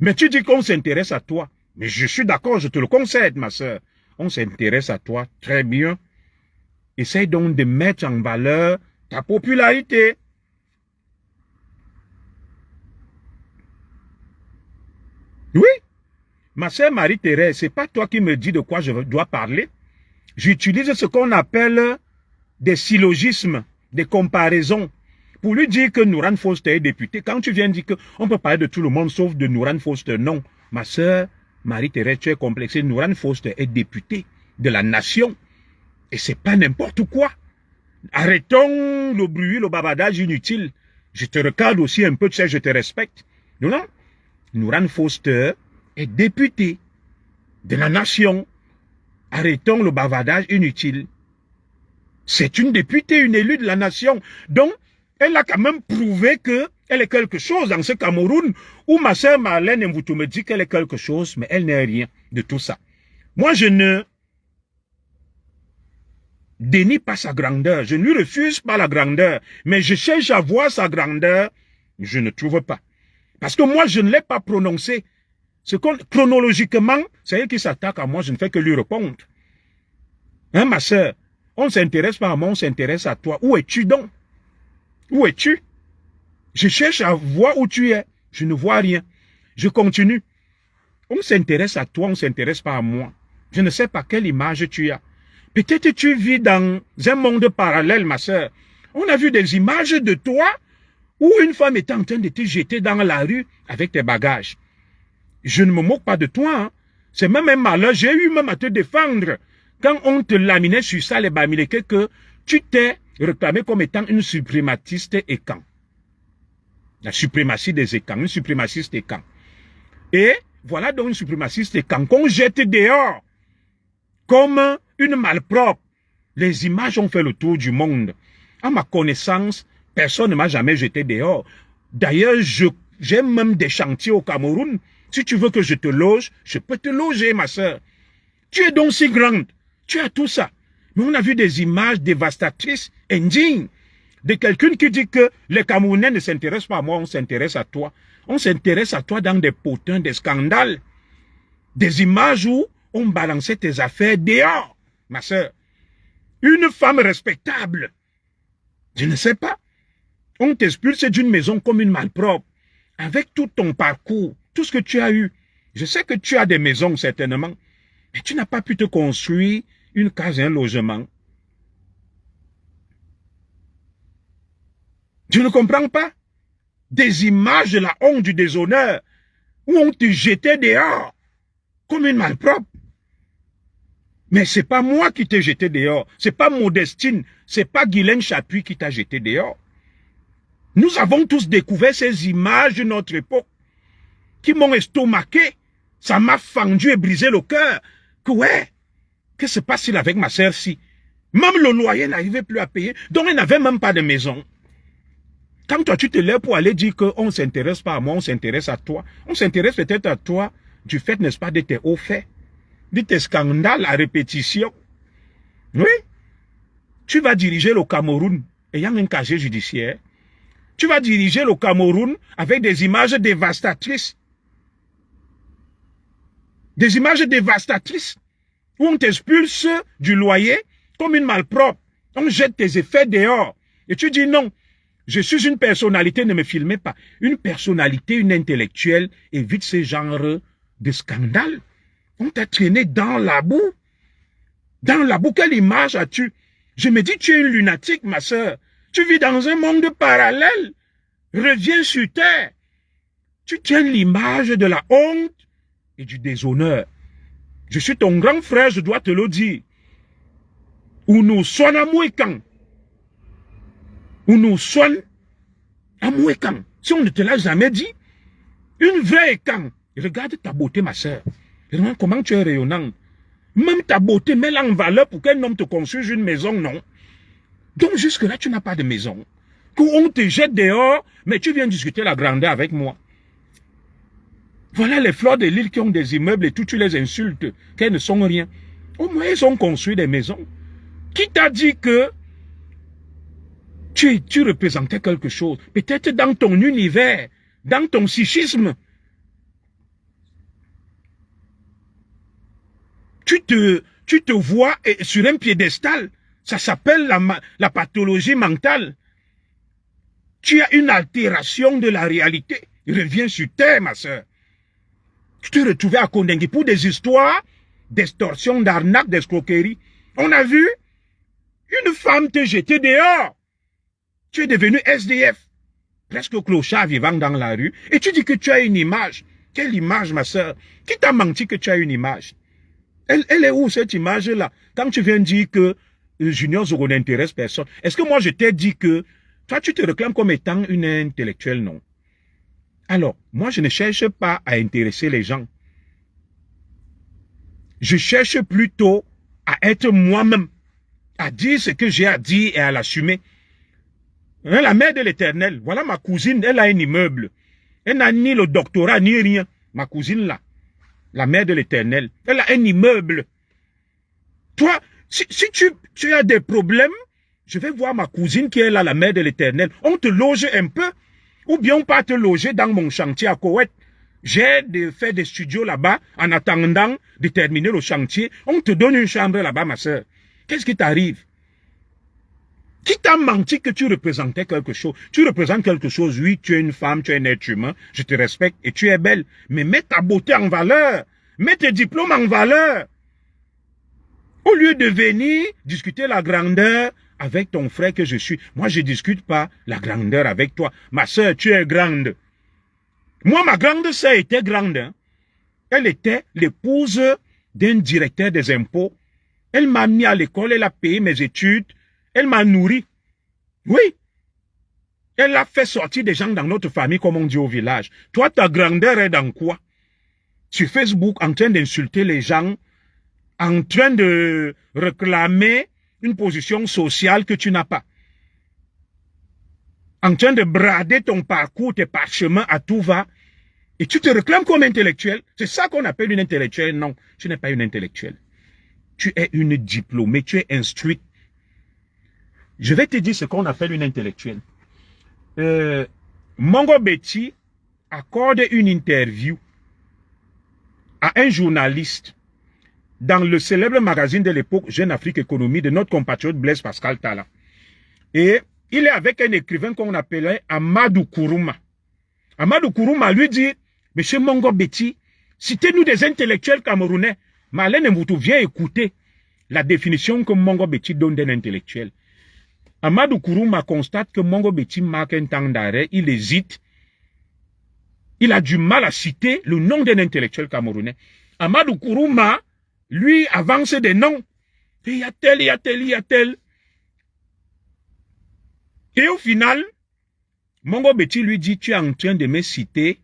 Mais tu dis qu'on s'intéresse à toi. Mais je suis d'accord, je te le concède, ma sœur. On s'intéresse à toi très bien. Essaye donc de mettre en valeur ta popularité. Oui, ma sœur Marie-Thérèse, c'est pas toi qui me dis de quoi je dois parler. J'utilise ce qu'on appelle des syllogismes, des comparaisons, pour lui dire que Nouran Foster est député. Quand tu viens dire qu'on peut parler de tout le monde sauf de Nouran Foster, non. Ma sœur Marie-Thérèse, tu es complexée. Nouran Foster est député de la nation. Et c'est pas n'importe quoi. Arrêtons le bruit, le bavardage inutile. Je te recadre aussi un peu, tu sais, je te respecte. Non? Nouran Foster est député de la nation. Arrêtons le bavardage inutile. C'est une députée, une élue de la nation. Donc, elle a quand même prouvé qu'elle est quelque chose dans ce Cameroun où ma sœur Marlène Mvoutou me dit qu'elle est quelque chose, mais elle n'est rien de tout ça. Moi, je ne dénie pas sa grandeur. Je ne lui refuse pas la grandeur. Mais je cherche à voir sa grandeur. Je ne trouve pas. Parce que moi, je ne l'ai pas prononcé. Chronologiquement, c'est elle qui s'attaque à moi. Je ne fais que lui répondre. Hein, ma sœur? On ne s'intéresse pas à moi, on s'intéresse à toi. Où es-tu donc? Où es-tu? Je cherche à voir où tu es. Je ne vois rien. Je continue. On s'intéresse à toi, on ne s'intéresse pas à moi. Je ne sais pas quelle image tu as. Peut-être tu vis dans un monde parallèle, ma sœur. On a vu des images de toi où une femme était en train de te jeter dans la rue avec tes bagages. Je ne me moque pas de toi. Hein. C'est même un malheur. J'ai eu même à te défendre. Quand on te laminait sur ça, les bamileke, que tu t'es réclamé comme étant une suprématiste écan. La suprématie des écans, une suprémaciste écan. Et voilà donc une suprémaciste écan qu'on jette dehors comme une malpropre. Les images ont fait le tour du monde. À ma connaissance, personne ne m'a jamais jeté dehors. D'ailleurs, j'ai même des chantiers au Cameroun Si tu veux que je te loge, je peux te loger, ma sœur. Tu es donc si grande. Tu as tout ça. Mais on a vu des images dévastatrices, indignes, de quelqu'un qui dit que les Camerounais ne s'intéressent pas à moi, on s'intéresse à toi. On s'intéresse à toi dans des potins, des scandales. Des images où on balançait tes affaires dehors, ma sœur. Une femme respectable. Je ne sais pas. On t'expulse d'une maison comme une malpropre. Avec tout ton parcours, tout ce que tu as eu. Je sais que tu as des maisons, certainement. Mais tu n'as pas pu te construire une case et un logement. Tu ne comprends pas? Des images de la honte, du déshonneur, où on te jetait dehors, comme une malpropre. Mais c'est pas moi qui t'ai jeté dehors. C'est pas Modestine. C'est pas Guylaine Chapuis qui t'a jeté dehors. Nous avons tous découvert ces images de notre époque qui m'ont estomaqué. Ça m'a fendu et brisé le cœur. Que ouais, que se passe-t-il avec ma sœur si? Même le loyer n'arrivait plus à payer, donc elle n'avait même pas de maison. Quand toi tu te lèves pour aller dire qu'on ne s'intéresse pas à moi, on s'intéresse à toi. On s'intéresse peut-être à toi du fait, n'est-ce pas, de tes hauts faits, de tes scandales à répétition. Oui. Tu vas diriger le Cameroun ayant un casier judiciaire. Tu vas diriger le Cameroun avec des images dévastatrices. Des images dévastatrices où on t'expulse du loyer comme une malpropre. On jette tes effets dehors. Et tu dis non, je suis une personnalité, ne me filmez pas. Une personnalité, une intellectuelle, évite ce genre de scandale. On t'a traîné dans la boue. Dans la boue, quelle image as-tu? Je me dis, tu es une lunatique, ma sœur. Tu vis dans un monde parallèle. Reviens sur terre. Tu tiens l'image de la honte et du déshonneur. Je suis ton grand frère, je dois te le dire. Ou nous sommes à Mouékan. Ou nous sommes à Mouékan. Si on ne te l'a jamais dit, une vraie écan. Regarde ta beauté, ma sœur. Regarde comment tu es rayonnante. Même ta beauté, mets-la en valeur pour qu'un homme te construise une maison, non. Donc jusque-là, tu n'as pas de maison. Qu'on te jette dehors, mais tu viens discuter la grandeur avec moi. Voilà les fleurs de l'île qui ont des immeubles et tout, tu les insultes, qu'elles ne sont rien. Au moins, ils ont construit des maisons. Qui t'a dit que tu représentais quelque chose? Peut-être dans ton univers, dans ton psychisme. Tu te vois sur un piédestal. Ça s'appelle la pathologie mentale. Tu as une altération de la réalité. Reviens sur terre, ma soeur. Tu te retrouvais à Kondengui pour des histoires d'extorsion, d'arnaque, d'escroquerie. On a vu une femme te jeter dehors. Tu es devenu SDF. Presque clochard vivant dans la rue. Et tu dis que tu as une image. Quelle image, ma soeur? Qui t'a menti que tu as une image? Elle est où cette image-là? Quand tu viens dire que Junior Zogo n'intéresse personne, est-ce que moi je t'ai dit que toi tu te réclames comme étant une intellectuelle? Non. Alors, moi je ne cherche pas à intéresser les gens. Je cherche plutôt à être moi-même, à dire ce que j'ai à dire et à l'assumer. Hein, la mère de l'Éternel, voilà ma cousine, elle a un immeuble. Elle n'a ni le doctorat ni rien. Ma cousine là. La mère de l'Éternel, elle a un immeuble. Toi, si tu as des problèmes, je vais voir ma cousine qui est là, la mère de l'Éternel. On te loge un peu, ou bien on peut te loger dans mon chantier à Koweït. J'ai fait des studios là-bas en attendant de terminer le chantier. On te donne une chambre là-bas, ma soeur. Qu'est-ce qui t'arrive? Qui t'a menti que tu représentais quelque chose? Tu représentes quelque chose, oui, tu es une femme, tu es un être humain, je te respecte et tu es belle. Mais mets ta beauté en valeur. Mets tes diplômes en valeur. Au lieu de venir discuter la grandeur avec ton frère que je suis. Moi, je ne discute pas la grandeur avec toi. Ma soeur, tu es grande. Moi, ma grande soeur était grande. Hein. Elle était l'épouse d'un directeur des impôts. Elle m'a mis à l'école, elle a payé mes études. Elle m'a nourri. Oui. Elle a fait sortir des gens dans notre famille, comme on dit au village. Toi, ta grandeur est dans quoi? Sur Facebook, en train d'insulter les gens, en train de réclamer une position sociale que tu n'as pas. En train de brader ton parcours, tes parchemins à tout va. Et tu te réclames comme intellectuel. C'est ça qu'on appelle une intellectuelle. Non, tu n'es pas une intellectuelle. Tu es une diplômée, tu es instruite. Je vais te dire ce qu'on appelle une intellectuelle. Mongo Betty accorde une interview à un journaliste dans le célèbre magazine de l'époque, Jeune Afrique Économie, de notre compatriote Blaise Pascal Tala. Et il est avec un écrivain qu'on appelait Amadou Kourouma. Amadou Kourouma lui dit, Monsieur Mongo Betty, citez-nous des intellectuels camerounais. Marlène Mboutou, viens écouter la définition que Mongo Betty donne d'un intellectuel. Amadou Kourouma constate que Mongo Betty marque un temps d'arrêt, il hésite. Il a du mal à citer le nom d'un intellectuel camerounais. Amadou Kourouma, lui, avance des noms. Il y a tel, il y a tel, il y a tel. Et au final, Mongo Betty lui dit, tu es en train de me citer,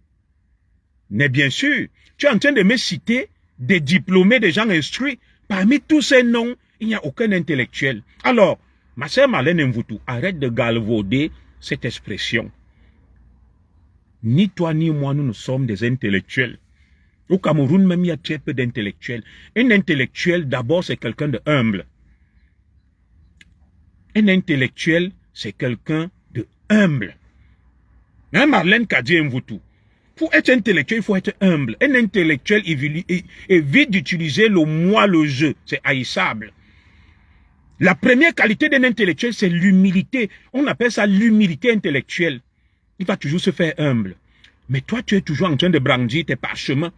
mais bien sûr, tu es en train de me citer des diplômés, des gens instruits. Parmi tous ces noms, il n'y a aucun intellectuel. Alors, ma sœur Marlène Mboutou, arrête de galvauder cette expression. Ni toi ni moi, nous sommes des intellectuels. Au Cameroun, même, il y a très peu d'intellectuels. Un intellectuel, d'abord, c'est quelqu'un de humble. Un intellectuel, c'est quelqu'un de humble. Hein, Marlène Kadi Mboutou. Pour être intellectuel, il faut être humble. Un intellectuel évite d'utiliser le moi, le je. C'est haïssable. La première qualité d'un intellectuel, c'est l'humilité. On appelle ça l'humilité intellectuelle. Il va toujours se faire humble. Mais toi, tu es toujours en train de brandir tes parchemins.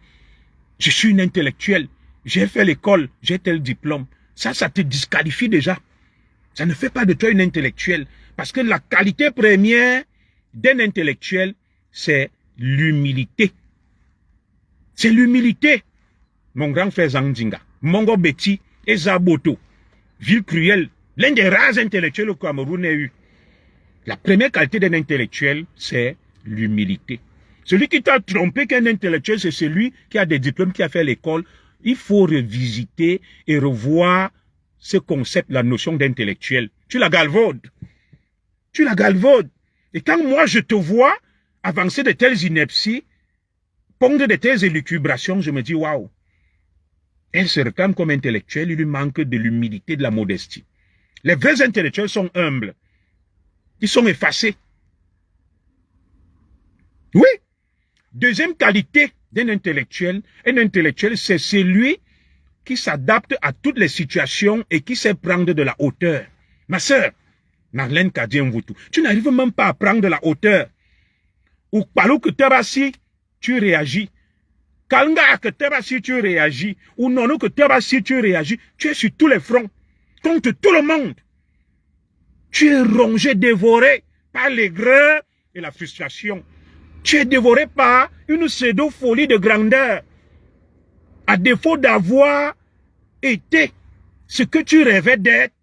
Je suis une intellectuelle. J'ai fait l'école. J'ai tel diplôme. Ça te disqualifie déjà. Ça ne fait pas de toi une intellectuelle. Parce que la qualité première d'un intellectuel, c'est l'humilité. C'est l'humilité. Mon grand frère Zandinga, Mongo Betty et Zaboto, Ville Cruelle, l'un des rares intellectuels au Cameroun ait eu. La première qualité d'un intellectuel, c'est l'humilité. Celui qui t'a trompé qu'un intellectuel, c'est celui qui a des diplômes, qui a fait l'école. Il faut revisiter et revoir ce concept, la notion d'intellectuel. Tu la galvaudes. Tu la galvaudes. Et quand moi je te vois avancer de telles inepties, pondre de telles élucubrations, je me dis, waouh. Elle se réclame comme intellectuelle, il lui manque de l'humilité, de la modestie. Les vrais intellectuels sont humbles. Ils sont effacés. Oui. Deuxième qualité d'un intellectuel, un intellectuel, c'est celui qui s'adapte à toutes les situations et qui sait prendre de la hauteur. Ma sœur, Marlène Kadi Mboutou, tu n'arrives même pas à prendre de la hauteur. Ou Palou que Terassi, tu réagis. Kalanga que Terassi, tu réagis. Ou Nono que Terassi, tu réagis. Tu es sur tous les fronts, contre tout le monde. Tu es rongé, dévoré par l'aigreur et la frustration. Tu es dévoré par une pseudo-folie de grandeur. À défaut d'avoir été ce que tu rêvais d'être,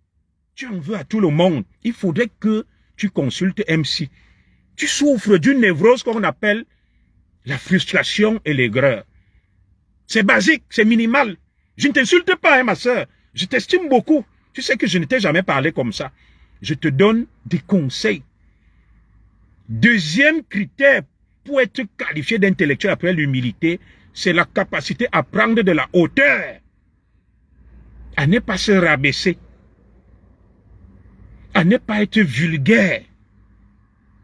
tu en veux à tout le monde. Il faudrait que tu consultes MC. Tu souffres d'une névrose qu'on appelle la frustration et l'aigreur. C'est basique, c'est minimal. Je ne t'insulte pas, hein, ma soeur. Je t'estime beaucoup. Tu sais que je ne t'ai jamais parlé comme ça. Je te donne des conseils. Deuxième critère pour être qualifié d'intellectuel après l'humilité, c'est la capacité à prendre de la hauteur, à ne pas se rabaisser, à ne pas être vulgaire.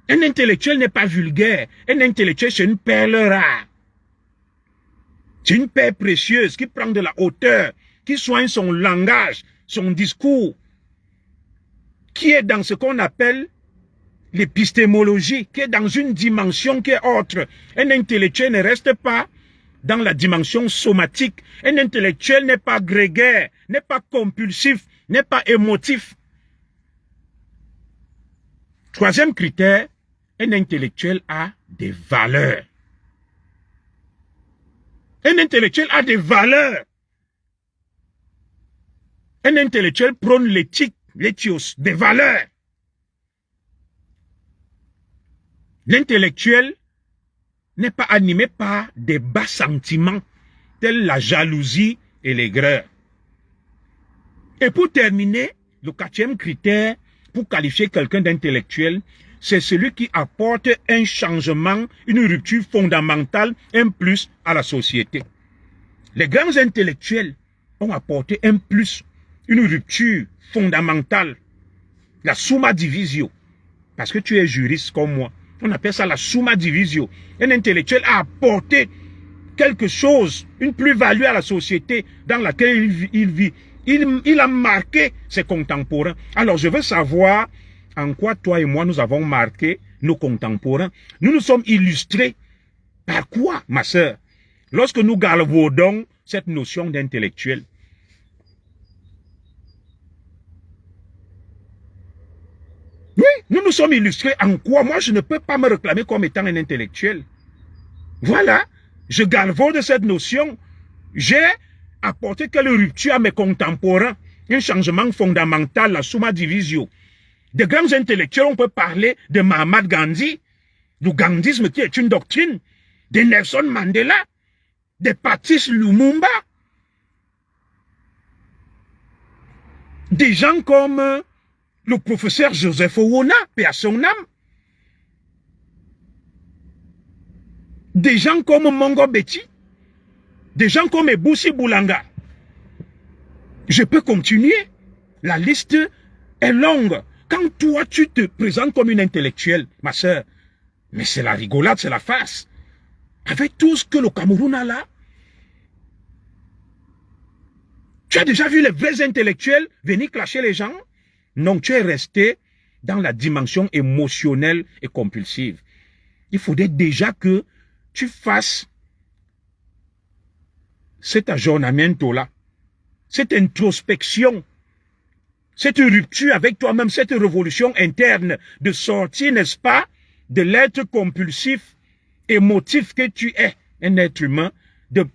Un intellectuel n'est pas vulgaire. Un intellectuel, c'est une perle rare. C'est une perle précieuse qui prend de la hauteur, qui soigne son langage, son discours, qui est dans ce qu'on appelle l'épistémologie, qui est dans une dimension qui est autre. Un intellectuel ne reste pas dans la dimension somatique. Un intellectuel n'est pas grégaire, n'est pas compulsif, n'est pas émotif. Troisième critère, un intellectuel a des valeurs. Un intellectuel a des valeurs. Un intellectuel prône l'éthique, l'éthios, des valeurs. L'intellectuel n'est pas animé par des bas sentiments tels la jalousie et l'aigreur. Et pour terminer, le quatrième critère pour qualifier quelqu'un d'intellectuel, c'est celui qui apporte un changement, une rupture fondamentale, un plus à la société. Les grands intellectuels ont apporté un plus, une rupture fondamentale. La summa divisio. Parce que tu es juriste comme moi. On appelle ça la summa divisio. Un intellectuel a apporté quelque chose, une plus-value à la société dans laquelle il vit. Il a marqué ses contemporains. Alors je veux savoir en quoi toi et moi nous avons marqué nos contemporains. Nous nous sommes illustrés par quoi, ma sœur? Lorsque nous galvaudons cette notion d'intellectuel. Oui, nous nous sommes illustrés en quoi? Moi, je ne peux pas me réclamer comme étant un intellectuel. Voilà, je galvaude cette notion. J'ai apporté quelle rupture à mes contemporains, un changement fondamental, la summa divisio. De grands intellectuels, on peut parler de Mahatma Gandhi, du gandhisme qui est une doctrine, de Nelson Mandela, de Patrice Lumumba, des gens comme le professeur Joseph Owona, paix à son âme, des gens comme Mongo Betty, des gens comme Ebussi Boulanga. Je peux continuer. La liste est longue. Quand toi, tu te présentes comme une intellectuelle, ma sœur, mais c'est la rigolade, c'est la farce. Avec tout ce que le Cameroun a là, tu as déjà vu les vrais intellectuels venir clasher les gens? Non, tu es resté dans la dimension émotionnelle et compulsive. Il faudrait déjà que tu fasses cet aggiornamento-là, cette introspection, cette rupture avec toi-même, cette révolution interne de sortir, n'est-ce pas, de l'être compulsif, émotif que tu es, un être humain, de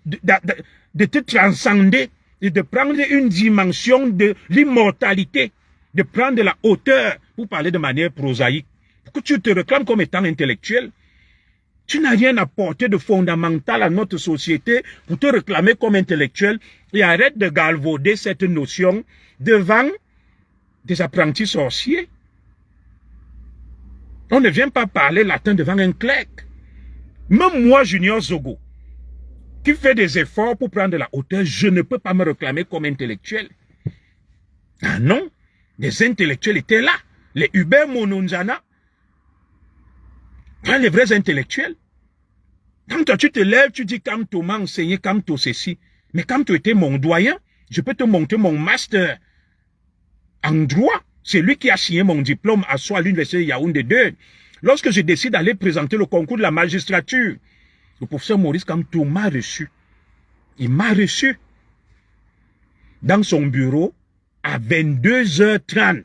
te transcender, et de prendre une dimension de l'immortalité, de prendre de la hauteur, pour parler de manière prosaïque. Pourquoi tu te réclames comme étant intellectuel? Tu n'as rien apporté de fondamental à notre société pour te réclamer comme intellectuel et arrête de galvauder cette notion devant des apprentis sorciers. On ne vient pas parler latin devant un clerc. Même moi, Junior Zogo, qui fait des efforts pour prendre de la hauteur, je ne peux pas me réclamer comme intellectuel. Ah non, les intellectuels étaient là. Les Hubert Mononjana, les vrais intellectuels. Quand toi tu te lèves, tu dis Kamto m'a enseigné, Kamto ceci. Mais Kamto était mon doyen, je peux te montrer mon master en droit. C'est lui qui a signé mon diplôme à soi à l'université Yaoundé 2. Lorsque je décide d'aller présenter le concours de la magistrature, le professeur Maurice Kamto m'a reçu. Il m'a reçu dans son bureau à 22h30.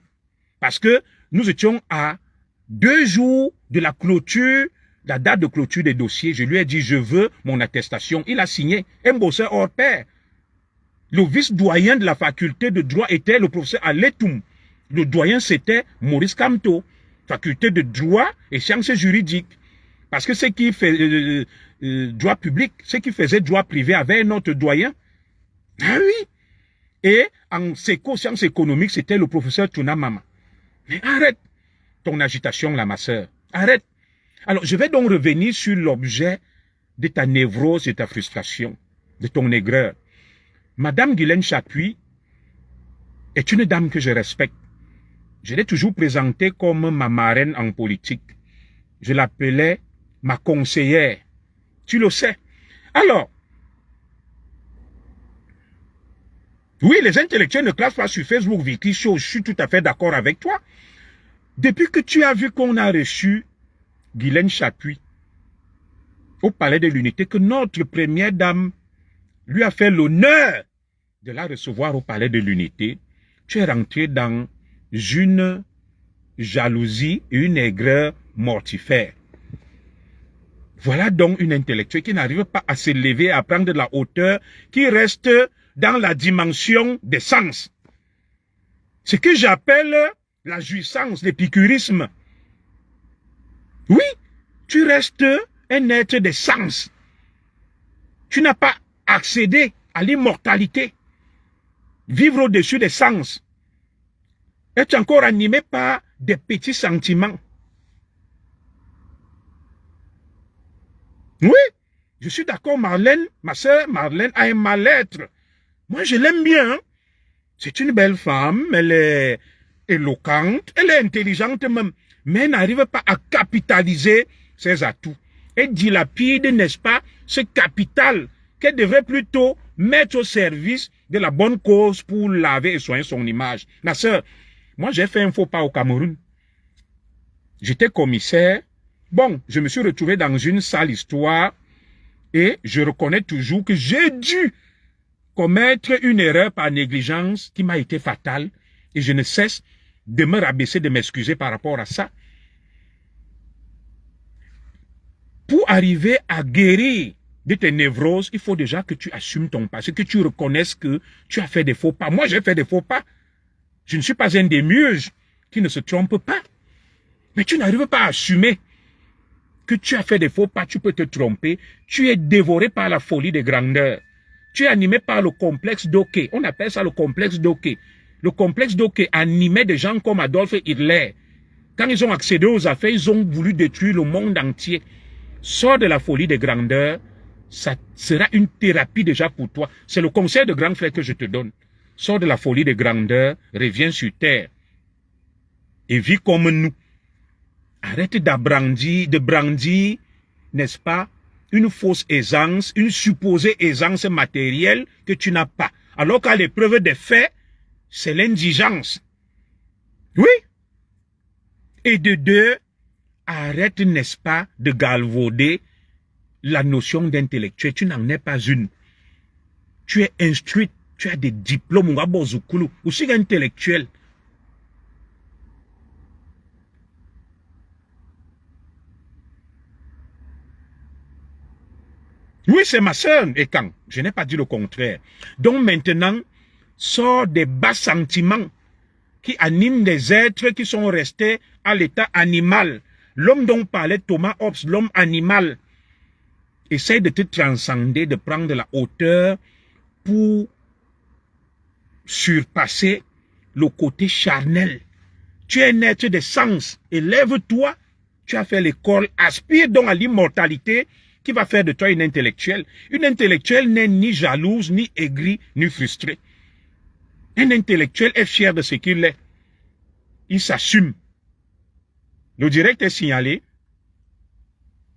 Parce que nous étions à 2 jours de la clôture, la date de clôture des dossiers. Je lui ai dit, je veux mon attestation. Il a signé, un bosseur hors pair. Le vice-doyen de la faculté de droit était le professeur Aletoum. Le doyen, c'était Maurice Kamto, faculté de droit et sciences juridiques. Parce que ceux qui faisaient droit public, ceux qui faisaient droit privé avaient un autre doyen. Ah oui. Et en sciences économiques, c'était le professeur Tuna Mama. Mais arrête ton agitation là, ma sœur. Arrête. Alors, je vais donc revenir sur l'objet de ta névrose et ta frustration, de ton aigreur. Madame Guylaine Chapuis est une dame que je respecte. Je l'ai toujours présentée comme ma marraine en politique. Je l'appelais ma conseillère. Tu le sais. Alors, oui, les intellectuels ne classent pas sur Facebook Vicky Show. Je suis tout à fait d'accord avec toi. Depuis que tu as vu qu'on a reçu Guylaine Chapuis au Palais de l'Unité, que notre première dame lui a fait l'honneur de la recevoir au Palais de l'Unité, tu es rentré dans une jalousie et une aigreur mortifère. Voilà donc une intellectuelle qui n'arrive pas à se lever, à prendre de la hauteur, qui reste dans la dimension des sens. Ce que j'appelle la jouissance, l'épicurisme. Oui, tu restes un être des sens. Tu n'as pas accédé à l'immortalité. Vivre au-dessus des sens. Être encore animé par des petits sentiments. Oui, je suis d'accord, Marlène, ma sœur Marlène a un mal-être. Moi, je l'aime bien. Hein. C'est une belle femme, elle est éloquente, elle est intelligente même, mais elle n'arrive pas à capitaliser ses atouts. Elle dilapide, n'est-ce pas, ce capital qu'elle devrait plutôt mettre au service de la bonne cause pour laver et soigner son image. Ma sœur, moi j'ai fait un faux pas au Cameroun. J'étais commissaire. Bon, je me suis retrouvé dans une sale histoire et je reconnais toujours que j'ai dû commettre une erreur par négligence qui m'a été fatale et je ne cesse de me rabaisser, de m'excuser par rapport à ça. Pour arriver à guérir de tes névroses, il faut déjà que tu assumes ton passé, que tu reconnaisses que tu as fait des faux pas. Moi, j'ai fait des faux pas. Je ne suis pas un démiurge qui ne se trompe pas. Mais tu n'arrives pas à assumer que tu as fait des faux pas, tu peux te tromper. Tu es dévoré par la folie de grandeur. Tu es animé par le complexe d'Oké. On appelle ça le complexe d'Oké. Le complexe d'Oké animait des gens comme Adolf Hitler. Quand ils ont accédé aux affaires, ils ont voulu détruire le monde entier. Sors de la folie de grandeur, ça sera une thérapie déjà pour toi. C'est le conseil de grand frère que je te donne. Sors de la folie de grandeur, reviens sur terre et vis comme nous. Arrête de brandir, n'est-ce pas, une fausse aisance, une supposée aisance matérielle que tu n'as pas. Alors qu'à l'épreuve des faits, c'est l'indigence. Oui. Et de deux, arrête, n'est-ce pas, de galvauder la notion d'intellectuel. Tu n'en es pas une. Tu es instruit, tu as des diplômes, aussi intellectuel. Oui, c'est ma sœur, et quand? Je n'ai pas dit le contraire. Donc maintenant, sort des bas sentiments qui animent des êtres qui sont restés à l'état animal. L'homme dont parlait Thomas Hobbes, l'homme animal. Essaye de te transcender, de prendre la hauteur pour surpasser le côté charnel. Tu es un être des sens. Élève-toi. Tu as fait l'école. Aspire donc à l'immortalité qui va faire de toi une intellectuelle. Une intellectuelle n'est ni jalouse, ni aigrie, ni frustrée. Un intellectuel est fier de ce qu'il est. Il s'assume. Le direct est signalé.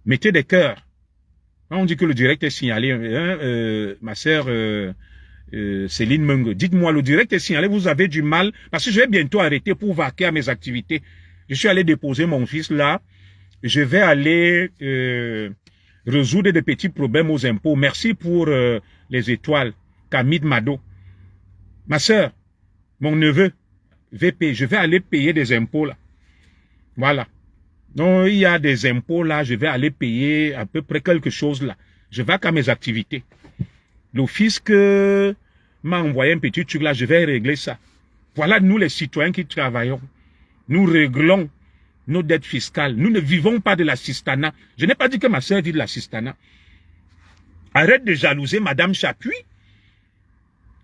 Mettez des cœurs. Quand on dit que le direct est signalé, ma sœur Céline Mungo, dites-moi, le direct est signalé, vous avez du mal, parce que je vais bientôt arrêter pour vaquer à mes activités. Je suis allé déposer mon fils là. Je vais aller résoudre des petits problèmes aux impôts. Merci pour les étoiles. Camille Mado. Ma sœur, mon neveu, VP, je vais aller payer des impôts là. Voilà. Donc, il y a des impôts là, je vais aller payer à peu près quelque chose là. Je vais qu'à mes activités. Le fisc m'a envoyé un petit truc là, je vais régler ça. Voilà nous les citoyens qui travaillons. Nous réglons nos dettes fiscales. Nous ne vivons pas de l'assistanat. Je n'ai pas dit que ma sœur vit de l'assistanat. Arrête de jalouser Madame Chapuis.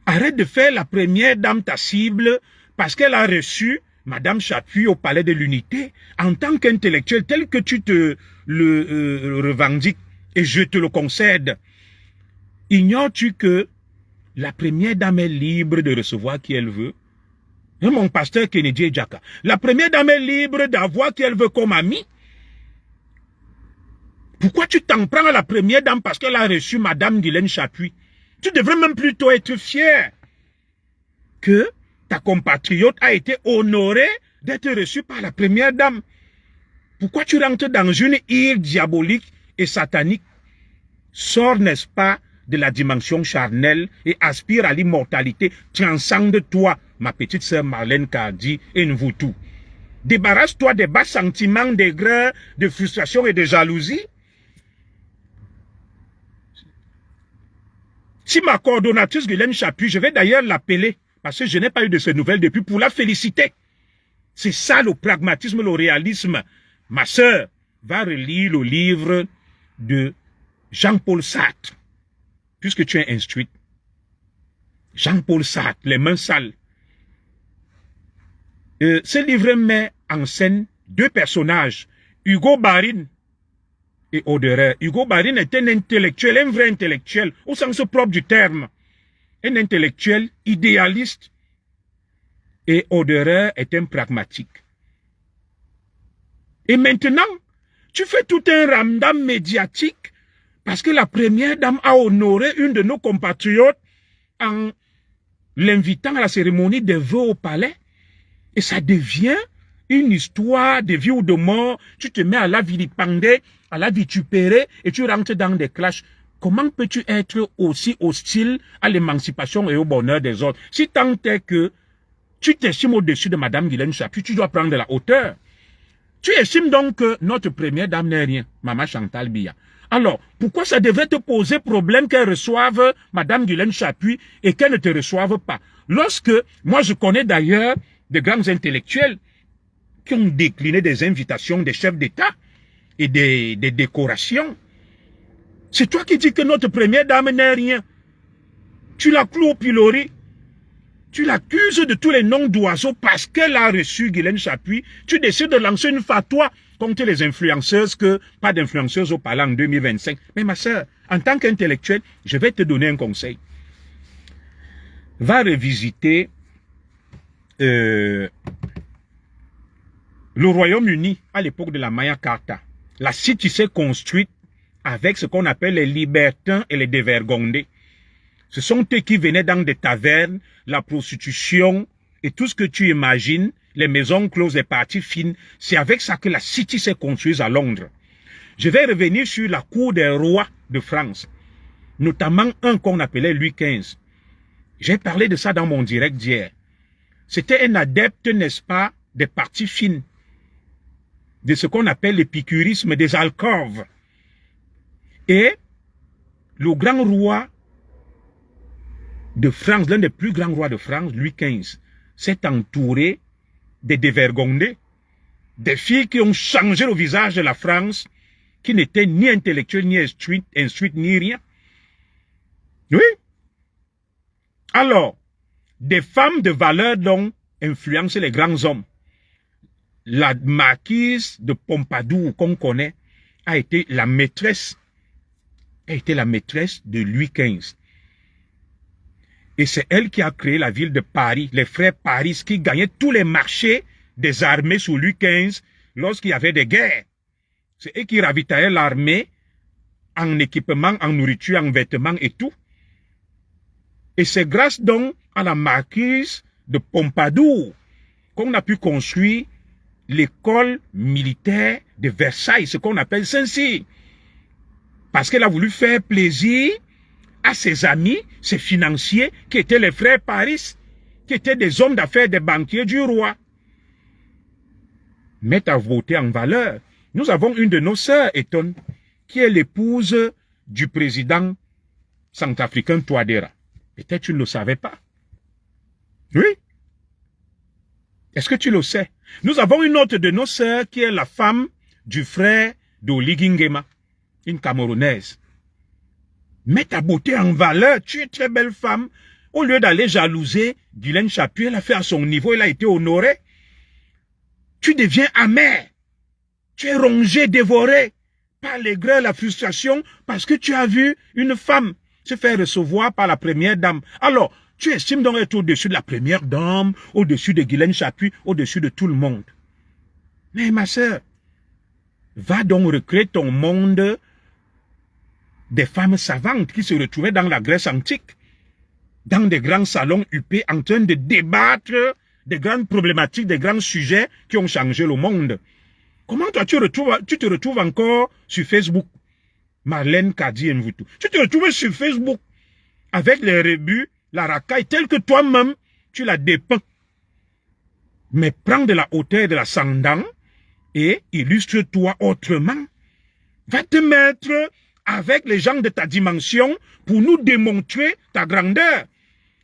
Arrête de faire la première dame ta cible parce qu'elle a reçu Madame Chapuis au palais de l'unité en tant qu'intellectuel tel que tu te le revendiques et je te le concède. Ignores-tu que la première dame est libre de recevoir qui elle veut? Et mon pasteur Kennedy Ejaka. La première dame est libre d'avoir qui elle veut comme amie. Pourquoi tu t'en prends à la première dame parce qu'elle a reçu Madame Guylaine Chapuis? Tu devrais même plutôt être fier que ta compatriote a été honorée d'être reçue par la première dame. Pourquoi tu rentres dans une île diabolique et satanique? Sors, n'est-ce pas, de la dimension charnelle et aspire à l'immortalité. Transcende-toi, ma petite sœur Marlène Cardi et Nvutu. Débarrasse-toi des bas sentiments, d'aigreur, de frustration et de jalousie. Si ma coordonnatrice Guylaine Chapuis, je vais d'ailleurs l'appeler, parce que je n'ai pas eu de ces nouvelles depuis, pour la féliciter. C'est ça le pragmatisme, le réalisme. Ma sœur, va relire le livre de Jean-Paul Sartre, puisque tu es instruite. Jean-Paul Sartre, Les mains sales. Ce livre met en scène deux personnages, Hugo Barine et au-delà. Hugo Barine est un intellectuel, un vrai intellectuel, au sens propre du terme. Un intellectuel idéaliste. Et au-delà est un pragmatique. Et maintenant, tu fais tout un ramdam médiatique parce que la première dame a honoré une de nos compatriotes en l'invitant à la cérémonie des vœux au palais. Et ça devient une histoire de vie ou de mort. Tu te mets à la vilipender, à la vitupérer et tu rentres dans des clashs. Comment peux-tu être aussi hostile à l'émancipation et au bonheur des autres? Si tant est que tu t'estimes au-dessus de Madame Guylaine Chaput, tu dois prendre de la hauteur. Tu estimes donc que notre première dame n'est rien, Maman Chantal Biya. Alors, pourquoi ça devrait te poser problème qu'elle reçoive Madame Guylaine Chaput et qu'elle ne te reçoive pas? Lorsque, moi je connais d'ailleurs de grands intellectuels qui ont décliné des invitations des chefs d'État et des décorations. C'est toi qui dis que notre première dame n'est rien. Tu la cloues au pilori. Tu l'accuses de tous les noms d'oiseaux parce qu'elle a reçu Guylaine Chaput. Tu décides de lancer une fatwa contre les influenceuses que pas d'influenceuses au palais en 2025. Mais ma sœur, en tant qu'intellectuel, je vais te donner un conseil. Va revisiter le Royaume-Uni à l'époque de la Maya Carta. La cité s'est construite avec ce qu'on appelle les libertins et les dévergondés. Ce sont eux qui venaient dans des tavernes, la prostitution et tout ce que tu imagines, les maisons closes, les parties fines. C'est avec ça que la city s'est construite à Londres. Je vais revenir sur la cour des rois de France, notamment un qu'on appelait Louis XV. J'ai parlé de ça dans mon direct d'hier. C'était un adepte, n'est-ce pas, des parties fines, de ce qu'on appelle l'épicurisme, des alcôves. Et le grand roi de France, l'un des plus grands rois de France, Louis XV, s'est entouré des dévergondés, des filles qui ont changé le visage de la France, qui n'étaient ni intellectuelles, ni instruites, ni rien. Oui. Alors, des femmes de valeur dont influencent les grands hommes. La marquise de Pompadour, qu'on connaît, a été la maîtresse de Louis XV. Et c'est elle qui a créé la ville de Paris, les frères Paris, qui gagnaient tous les marchés des armées sous Louis XV lorsqu'il y avait des guerres. C'est eux qui ravitaillaient l'armée en équipement, en nourriture, en vêtements et tout. Et c'est grâce donc à la marquise de Pompadour qu'on a pu construire l'école militaire de Versailles, ce qu'on appelle Saint-Cyr. Parce qu'elle a voulu faire plaisir à ses amis, ses financiers, qui étaient les frères Paris, qui étaient des hommes d'affaires, des banquiers du roi. Mettre à voter en valeur. Nous avons une de nos sœurs, Eton, qui est l'épouse du président centrafricain Touadéra. Peut-être tu ne le savais pas. Oui. Est-ce que tu le sais? Nous avons une autre de nos sœurs qui est la femme du frère d'Oligui Nguema, une Camerounaise. Mets ta beauté en valeur, tu es une très belle femme. Au lieu d'aller jalouser Guylaine Chaput, elle a fait à son niveau, elle a été honorée. Tu deviens amer. Tu es rongé, dévoré par l'aigreur, la frustration, parce que tu as vu une femme se faire recevoir par la première dame. Alors, tu estimes donc être au-dessus de la première dame, au-dessus de Guylaine Chaput, au-dessus de tout le monde. Mais ma sœur, va donc recréer ton monde des femmes savantes qui se retrouvaient dans la Grèce antique, dans des grands salons huppés en train de débattre des grandes problématiques, des grands sujets qui ont changé le monde. Comment toi tu te retrouves encore sur Facebook, Marlène Kadi Mvutu? Tu te retrouves sur Facebook avec les rébus, la racaille, telle que toi-même tu la dépeins. Mais prends de la hauteur et de l'ascendant et illustre-toi autrement. Va te mettre avec les gens de ta dimension pour nous démontrer ta grandeur.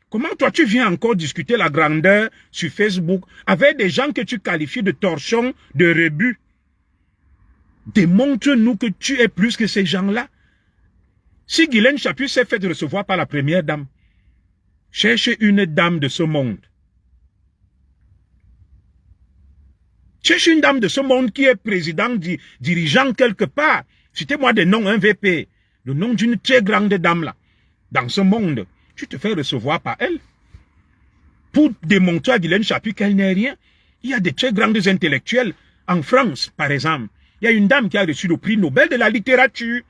Comment toi tu viens encore discuter la grandeur sur Facebook avec des gens que tu qualifies de torchons, de rebus? Démontre-nous que tu es plus que ces gens-là. Si Guylaine Chaput s'est fait recevoir par la première dame, cherche une dame de ce monde. Cherche une dame de ce monde qui est président, dirigeant quelque part. Citez-moi des noms, un VP. Le nom d'une très grande dame là. Dans ce monde, tu te fais recevoir par elle. Pour démontrer à Guylaine Chaput qu'elle n'est rien. Il y a des très grandes intellectuels. En France, par exemple, il y a une dame qui a reçu le prix Nobel de la littérature.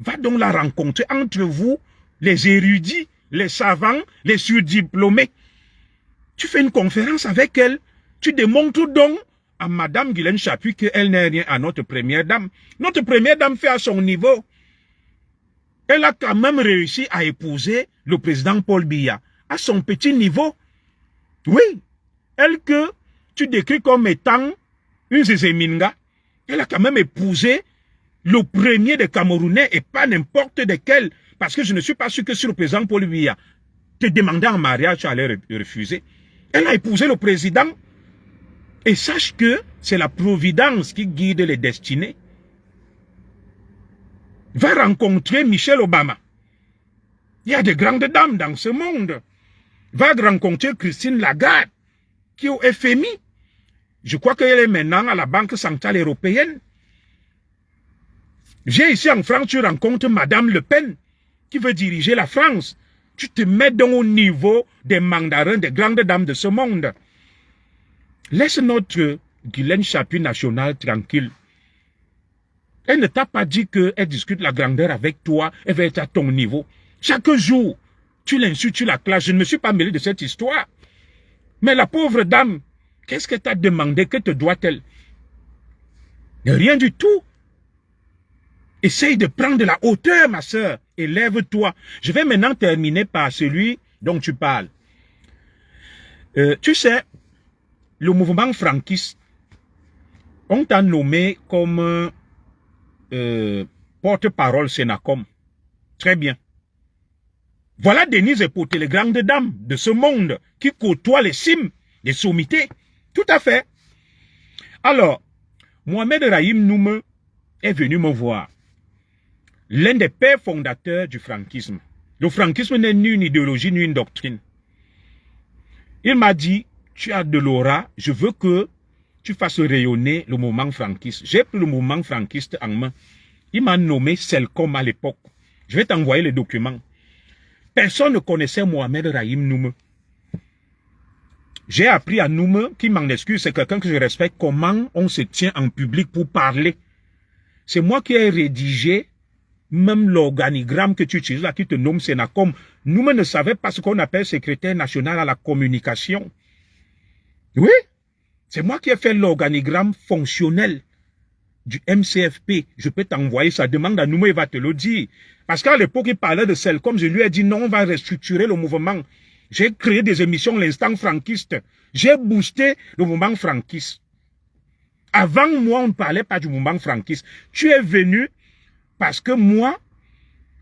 Va donc la rencontrer entre vous, les érudits, les savants, les surdiplômés. Tu fais une conférence avec elle. Tu démontres donc à Madame Guylaine Chaput qu'elle n'est rien à notre première dame. Notre première dame fait à son niveau. Elle a quand même réussi à épouser le président Paul Biya à son petit niveau. Oui, elle que tu décris comme étant une Zézéminga, elle a quand même épousé le premier des Camerounais et pas n'importe lequel. Parce que je ne suis pas sûr que si le président Paul Biya te demandait en mariage, tu allais refuser. Elle a épousé le président. Et sache que c'est la providence qui guide les destinées. Va rencontrer Michelle Obama. Il y a de grandes dames dans ce monde. Va rencontrer Christine Lagarde, qui est au FMI. Je crois qu'elle est maintenant à la Banque Centrale Européenne. Viens ici en France, tu rencontres Madame Le Pen, qui veut diriger la France. Tu te mets donc au niveau des mandarins, des grandes dames de ce monde. Laisse notre Guylaine Chaput nationale tranquille. Elle ne t'a pas dit qu'elle discute la grandeur avec toi, elle va être à ton niveau. Chaque jour, tu l'insultes, tu la clashes. Je ne me suis pas mêlé de cette histoire. Mais la pauvre dame, qu'est-ce qu'elle t'a demandé? Que te doit-elle? Rien du tout. Essaye de prendre de la hauteur, ma sœur, et lève-toi. Je vais maintenant terminer par celui dont tu parles. Tu sais, le mouvement franquiste, on t'a nommé comme porte-parole Sénacom. Très bien. Voilà Denise Epoté, les grandes dames de ce monde qui côtoient les cimes, les sommités. Tout à fait. Alors, Mohamed Rahim Noum est venu me voir. L'un des pères fondateurs du franquisme. Le franquisme n'est ni une idéologie, ni une doctrine. Il m'a dit, tu as de l'aura, je veux que tu fasses rayonner le mouvement franquiste. J'ai pris le mouvement franquiste en main. Il m'a nommé Selcom à l'époque. Je vais t'envoyer les documents. Personne ne connaissait Mohamed Rahim Noum. J'ai appris à Noum, qui m'en excuse, c'est quelqu'un que je respecte, comment on se tient en public pour parler. C'est moi qui ai rédigé même l'organigramme que tu utilises là, qui te nomme Sénacom. Noum ne savait pas ce qu'on appelle secrétaire national à la communication. Oui, c'est moi qui ai fait l'organigramme fonctionnel du MCFP. Je peux t'envoyer, ça demande à Noum, il va te le dire. Parce qu'à l'époque, il parlait de Selcom, je lui ai dit non, on va restructurer le mouvement. J'ai créé des émissions, l'instant franquiste. J'ai boosté le mouvement franquiste. Avant moi, on ne parlait pas du mouvement franquiste. Tu es venu parce que moi,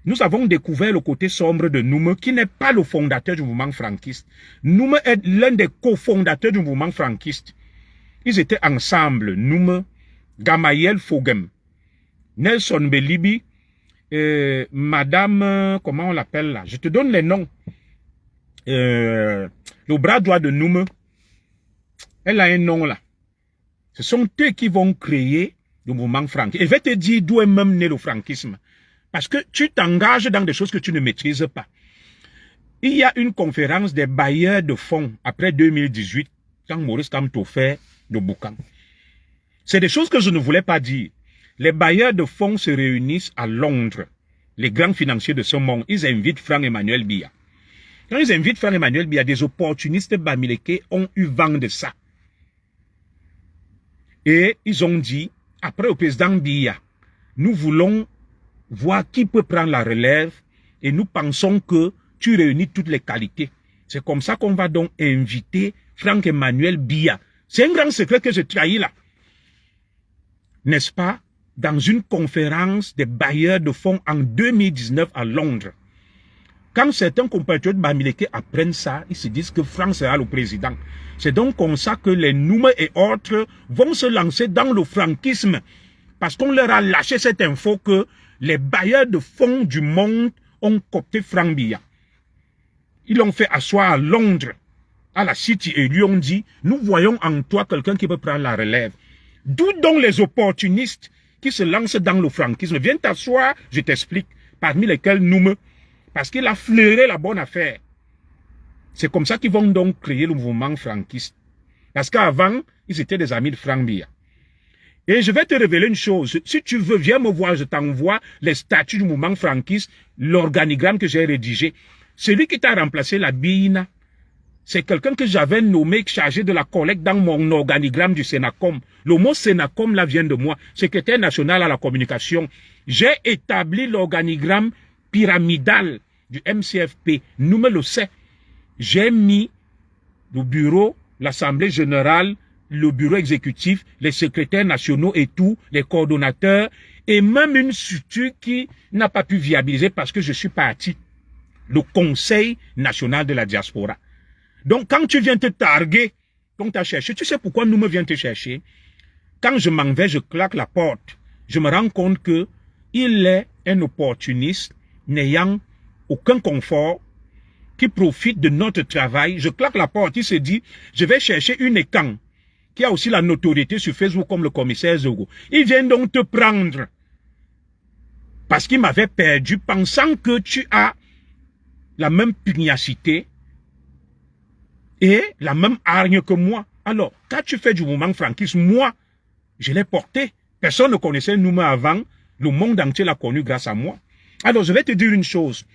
nous avons découvert le côté sombre de Noum, qui n'est pas le fondateur du mouvement franquiste. Noum est l'un des cofondateurs du mouvement franquiste. Ils étaient ensemble, Noum, Gamayel Fogem, Nelson Belibi, Madame, comment on l'appelle là? Je te donne les noms. Le bras droit de Noum, elle a un nom là. Ce sont eux qui vont créer le mouvement franquiste. Et je vais te dire d'où est même né le franquisme. Parce que tu t'engages dans des choses que tu ne maîtrises pas. Il y a une conférence des bailleurs de fonds après 2018, quand Maurice Kamto fait le boucan. C'est des choses que je ne voulais pas dire. Les bailleurs de fonds se réunissent à Londres. Les grands financiers de ce monde, ils invitent Franck-Emmanuel Biya. Quand ils invitent Franck-Emmanuel Biya, des opportunistes bamileke ont eu vent de ça. Et ils ont dit, après le président Biya, nous voulons voir qui peut prendre la relève et nous pensons que tu réunis toutes les qualités. C'est comme ça qu'on va donc inviter Franck-Emmanuel Biya. C'est un grand secret que je trahis là. N'est-ce pas? Dans une conférence des bailleurs de fonds en 2019 à Londres. Quand certains compatriotes bamileke apprennent ça, ils se disent que Franck sera le président. C'est donc comme ça que les Noum et autres vont se lancer dans le franquisme. Parce qu'on leur a lâché cette info que les bailleurs de fonds du monde ont coopté Franck Biya. Ils l'ont fait asseoir à Londres, à la City, et lui ont dit, nous voyons en toi quelqu'un qui peut prendre la relève. D'où donc les opportunistes qui se lancent dans le franquisme. Viens t'asseoir, je t'explique. Parmi lesquels Noum, parce qu'il a flairé la bonne affaire. C'est comme ça qu'ils vont donc créer le mouvement franquiste. Parce qu'avant, ils étaient des amis de Franck Biya. Et je vais te révéler une chose. Si tu veux, viens me voir, je t'envoie les statuts du mouvement franquiste, l'organigramme que j'ai rédigé. Celui qui t'a remplacé la Bina, c'est quelqu'un que j'avais nommé chargé de la collecte dans mon organigramme du Sénacom. Le mot Sénacom là vient de moi, secrétaire national à la communication. J'ai établi l'organigramme pyramidal du MCFP. Nous me le sait. J'ai mis le bureau, l'assemblée générale, le bureau exécutif, les secrétaires nationaux et tout, les coordonnateurs, et même une structure qui n'a pas pu viabiliser parce que je suis parti. Le Conseil national de la diaspora. Donc, quand tu viens te targuer, quand tu as cherché, tu sais pourquoi nous me vient te chercher? Quand je m'en vais, je claque la porte. Je me rends compte que il est un opportuniste n'ayant aucun confort, qui profite de notre travail. Je claque la porte, il se dit, je vais chercher une écan qui a aussi la notoriété sur Facebook comme le commissaire Zogo. Il vient donc te prendre parce qu'il m'avait perdu, pensant que tu as la même pugnacité et la même hargne que moi. Alors, quand tu fais du mouvement franquiste, moi, je l'ai porté. Personne ne connaissait Nouma avant. Le monde entier l'a connu grâce à moi. Alors, je vais te dire une chose.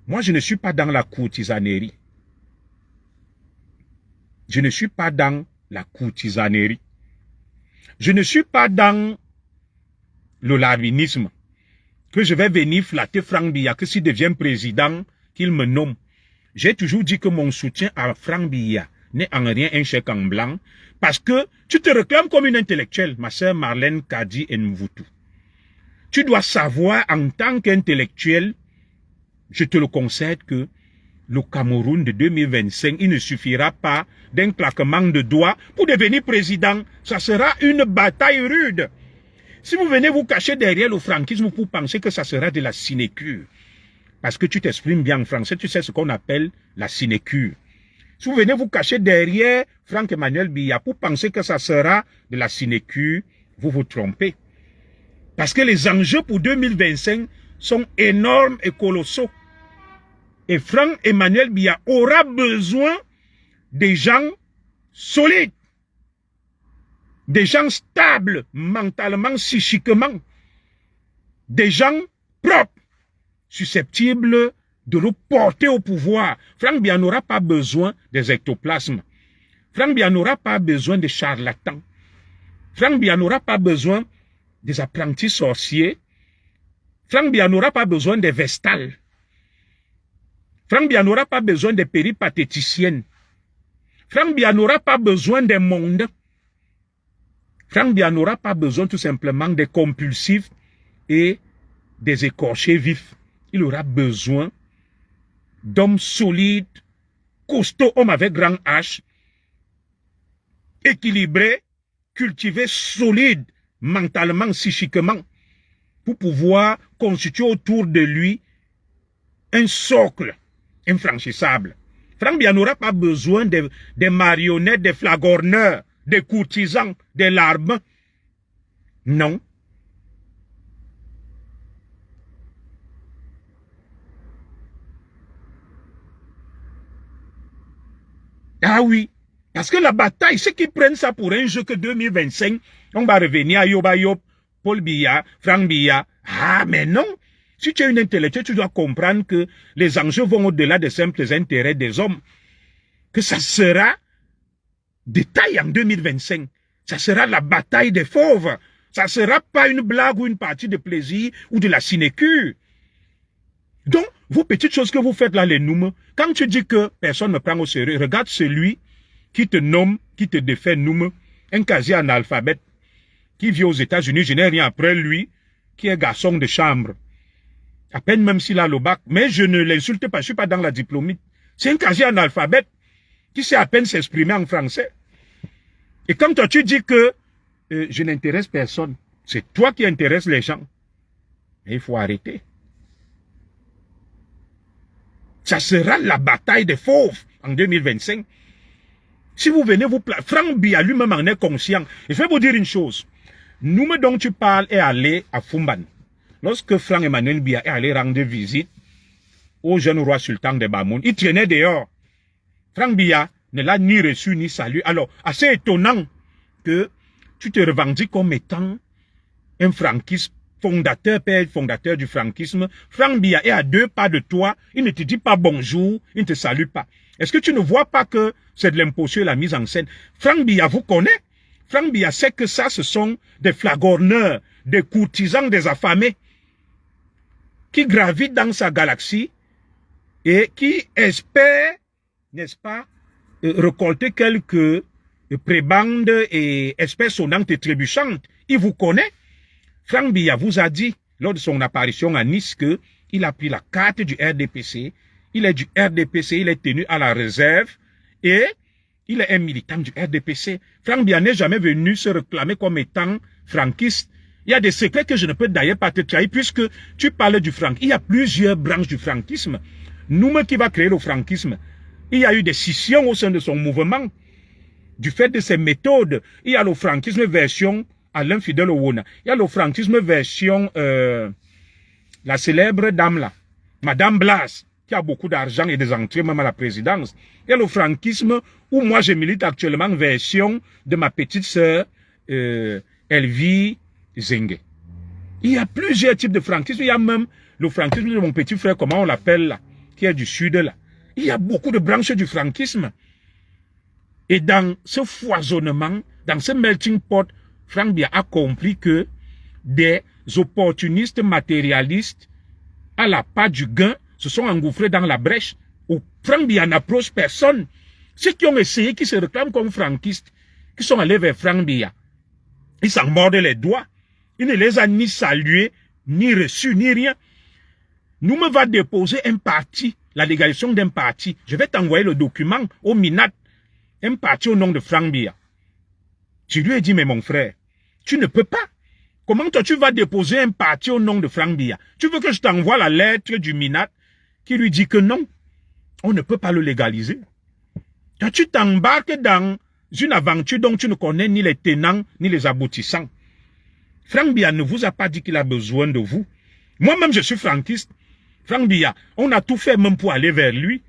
Moi, je ne suis pas dans la courtisanerie. Je ne suis pas dans la courtisanerie. Je ne suis pas dans le larminisme. Que je vais venir flatter Franck Biya, que s'il devient président, qu'il me nomme. J'ai toujours dit que mon soutien à Franck Biya n'est en rien un chèque en blanc, parce que tu te réclames comme une intellectuelle, ma sœur Marlène Kadi Nvutu. Tu dois savoir en tant qu'intellectuel, je te le concède que le Cameroun de 2025, il ne suffira pas d'un claquement de doigts pour devenir président. Ça sera une bataille rude. Si vous venez vous cacher derrière le franquisme pour penser que ça sera de la sinécure, parce que tu t'exprimes bien en français, tu sais ce qu'on appelle la sinécure. Si vous venez vous cacher derrière Franck-Emmanuel Biya pour penser que ça sera de la sinécure, vous vous trompez. Parce que les enjeux pour 2025 sont énormes et colossaux. Et Franck-Emmanuel Biya aura besoin des gens solides, des gens stables mentalement, psychiquement, des gens propres, susceptibles de le porter au pouvoir. Franck Biya n'aura pas besoin des ectoplasmes. Franck Biya n'aura pas besoin des charlatans. Franck Biya n'aura pas besoin des apprentis sorciers. Franck Biya n'aura pas besoin des vestales. Franck Biya n'aura pas besoin des péripatéticiennes. Franck Biya n'aura pas besoin des mondes. Franck Biya n'aura pas besoin tout simplement des compulsifs et des écorchés vifs. Il aura besoin d'hommes solides, costauds, hommes avec grand H, équilibrés, cultivés, solides, mentalement, psychiquement, pour pouvoir constituer autour de lui un socle infranchissable. Franck Biya n'aura pas besoin des marionnettes, des flagorneurs, des courtisans, des larmes. Non. Ah oui, parce que la bataille, ceux qui prennent ça pour un jeu que 2025, on va revenir à Yoba Yop, Paul Biya, Franck Biya. Ah, mais non. Si tu es une intellectuelle, tu dois comprendre que les enjeux vont au-delà des simples intérêts des hommes. Que ça sera des tailles en 2025. Ça sera la bataille des fauves. Ça ne sera pas une blague ou une partie de plaisir ou de la sinécure. Donc, vos petites choses que vous faites là, les noums, quand tu dis que personne ne prend au sérieux, regarde celui qui te nomme, qui te défait noum, un quasi-analphabète, qui vit aux États-Unis, je n'ai rien après lui, qui est garçon de chambre. À peine même s'il a le bac, mais je ne l'insulte pas, je ne suis pas dans la diplômite. C'est un quasi-analphabète qui sait à peine s'exprimer en français. Et quand toi tu dis que je n'intéresse personne, c'est toi qui intéresses les gens. Et il faut arrêter. Ça sera la bataille des fauves en 2025. Si vous venez vous plaindre, Franck Biya lui-même en est conscient. Et je vais vous dire une chose. Nous dont tu parles est allé à Fumban. Lorsque Franck Emmanuel Biya est allé rendre visite au jeune roi sultan de Bamoun, il traînait dehors. Franck Biya ne l'a ni reçu ni salué. Alors, assez étonnant que tu te revendiques comme étant un franquiste fondateur, père fondateur du franquisme. Franck Biya est à 2 pas de toi, il ne te dit pas bonjour, il ne te salue pas. Est-ce que tu ne vois pas que c'est de l'imposture et la mise en scène? Franck Biya vous connaît. Franck Biya sait que ça, ce sont des flagorneurs, des courtisans, des affamés qui gravitent dans sa galaxie et qui espèrent, n'est-ce pas, récolter quelques prébandes et espèces sonnantes et trébuchantes. Il vous connaît. Franck Biya vous a dit, lors de son apparition à Nice, qu'il a pris la carte du RDPC. Il est du RDPC, il est tenu à la réserve et il est un militant du RDPC. Franck Biya n'est jamais venu se réclamer comme étant franquiste. Il y a des secrets que je ne peux d'ailleurs pas te trahir puisque tu parles du franc. Il y a plusieurs branches du franquisme. Nous, qui va créer le franquisme, il y a eu des scissions au sein de son mouvement. Du fait de ses méthodes, il y a le franquisme version Alain Fidèle Owona. Il y a le franquisme version la célèbre dame là, Madame Blas, qui a beaucoup d'argent et des entrées même à la présidence. Il y a le franquisme où moi je milite actuellement version de ma petite sœur Elvie Zengue. Il y a plusieurs types de franquisme. Il y a même le franquisme de mon petit frère, comment on l'appelle là, qui est du sud là. Il y a beaucoup de branches du franquisme. Et dans ce foisonnement, dans ce melting pot, Franck Biya a compris que des opportunistes matérialistes à la part du gain se sont engouffrés dans la brèche où Franck Biya n'approche personne. Ceux qui ont essayé, qui se réclament comme franquistes, qui sont allés vers Franck Biya, ils s'en mordent les doigts. Il ne les a ni salués, ni reçus, ni rien. Nous me va déposer un parti, la légalisation d'un parti. Je vais t'envoyer le document au MINAT, un parti au nom de Franck Biya. Je lui ai dit, mais mon frère, tu ne peux pas. Comment toi tu vas déposer un parti au nom de Franck Biya? Tu veux que je t'envoie la lettre du MINAT qui lui dit que non, on ne peut pas le légaliser. Toi tu t'embarques dans une aventure dont tu ne connais ni les tenants ni les aboutissants. Franck Biya ne vous a pas dit qu'il a besoin de vous. Moi-même je suis franquiste. Franck Biya, on a tout fait même pour aller vers lui.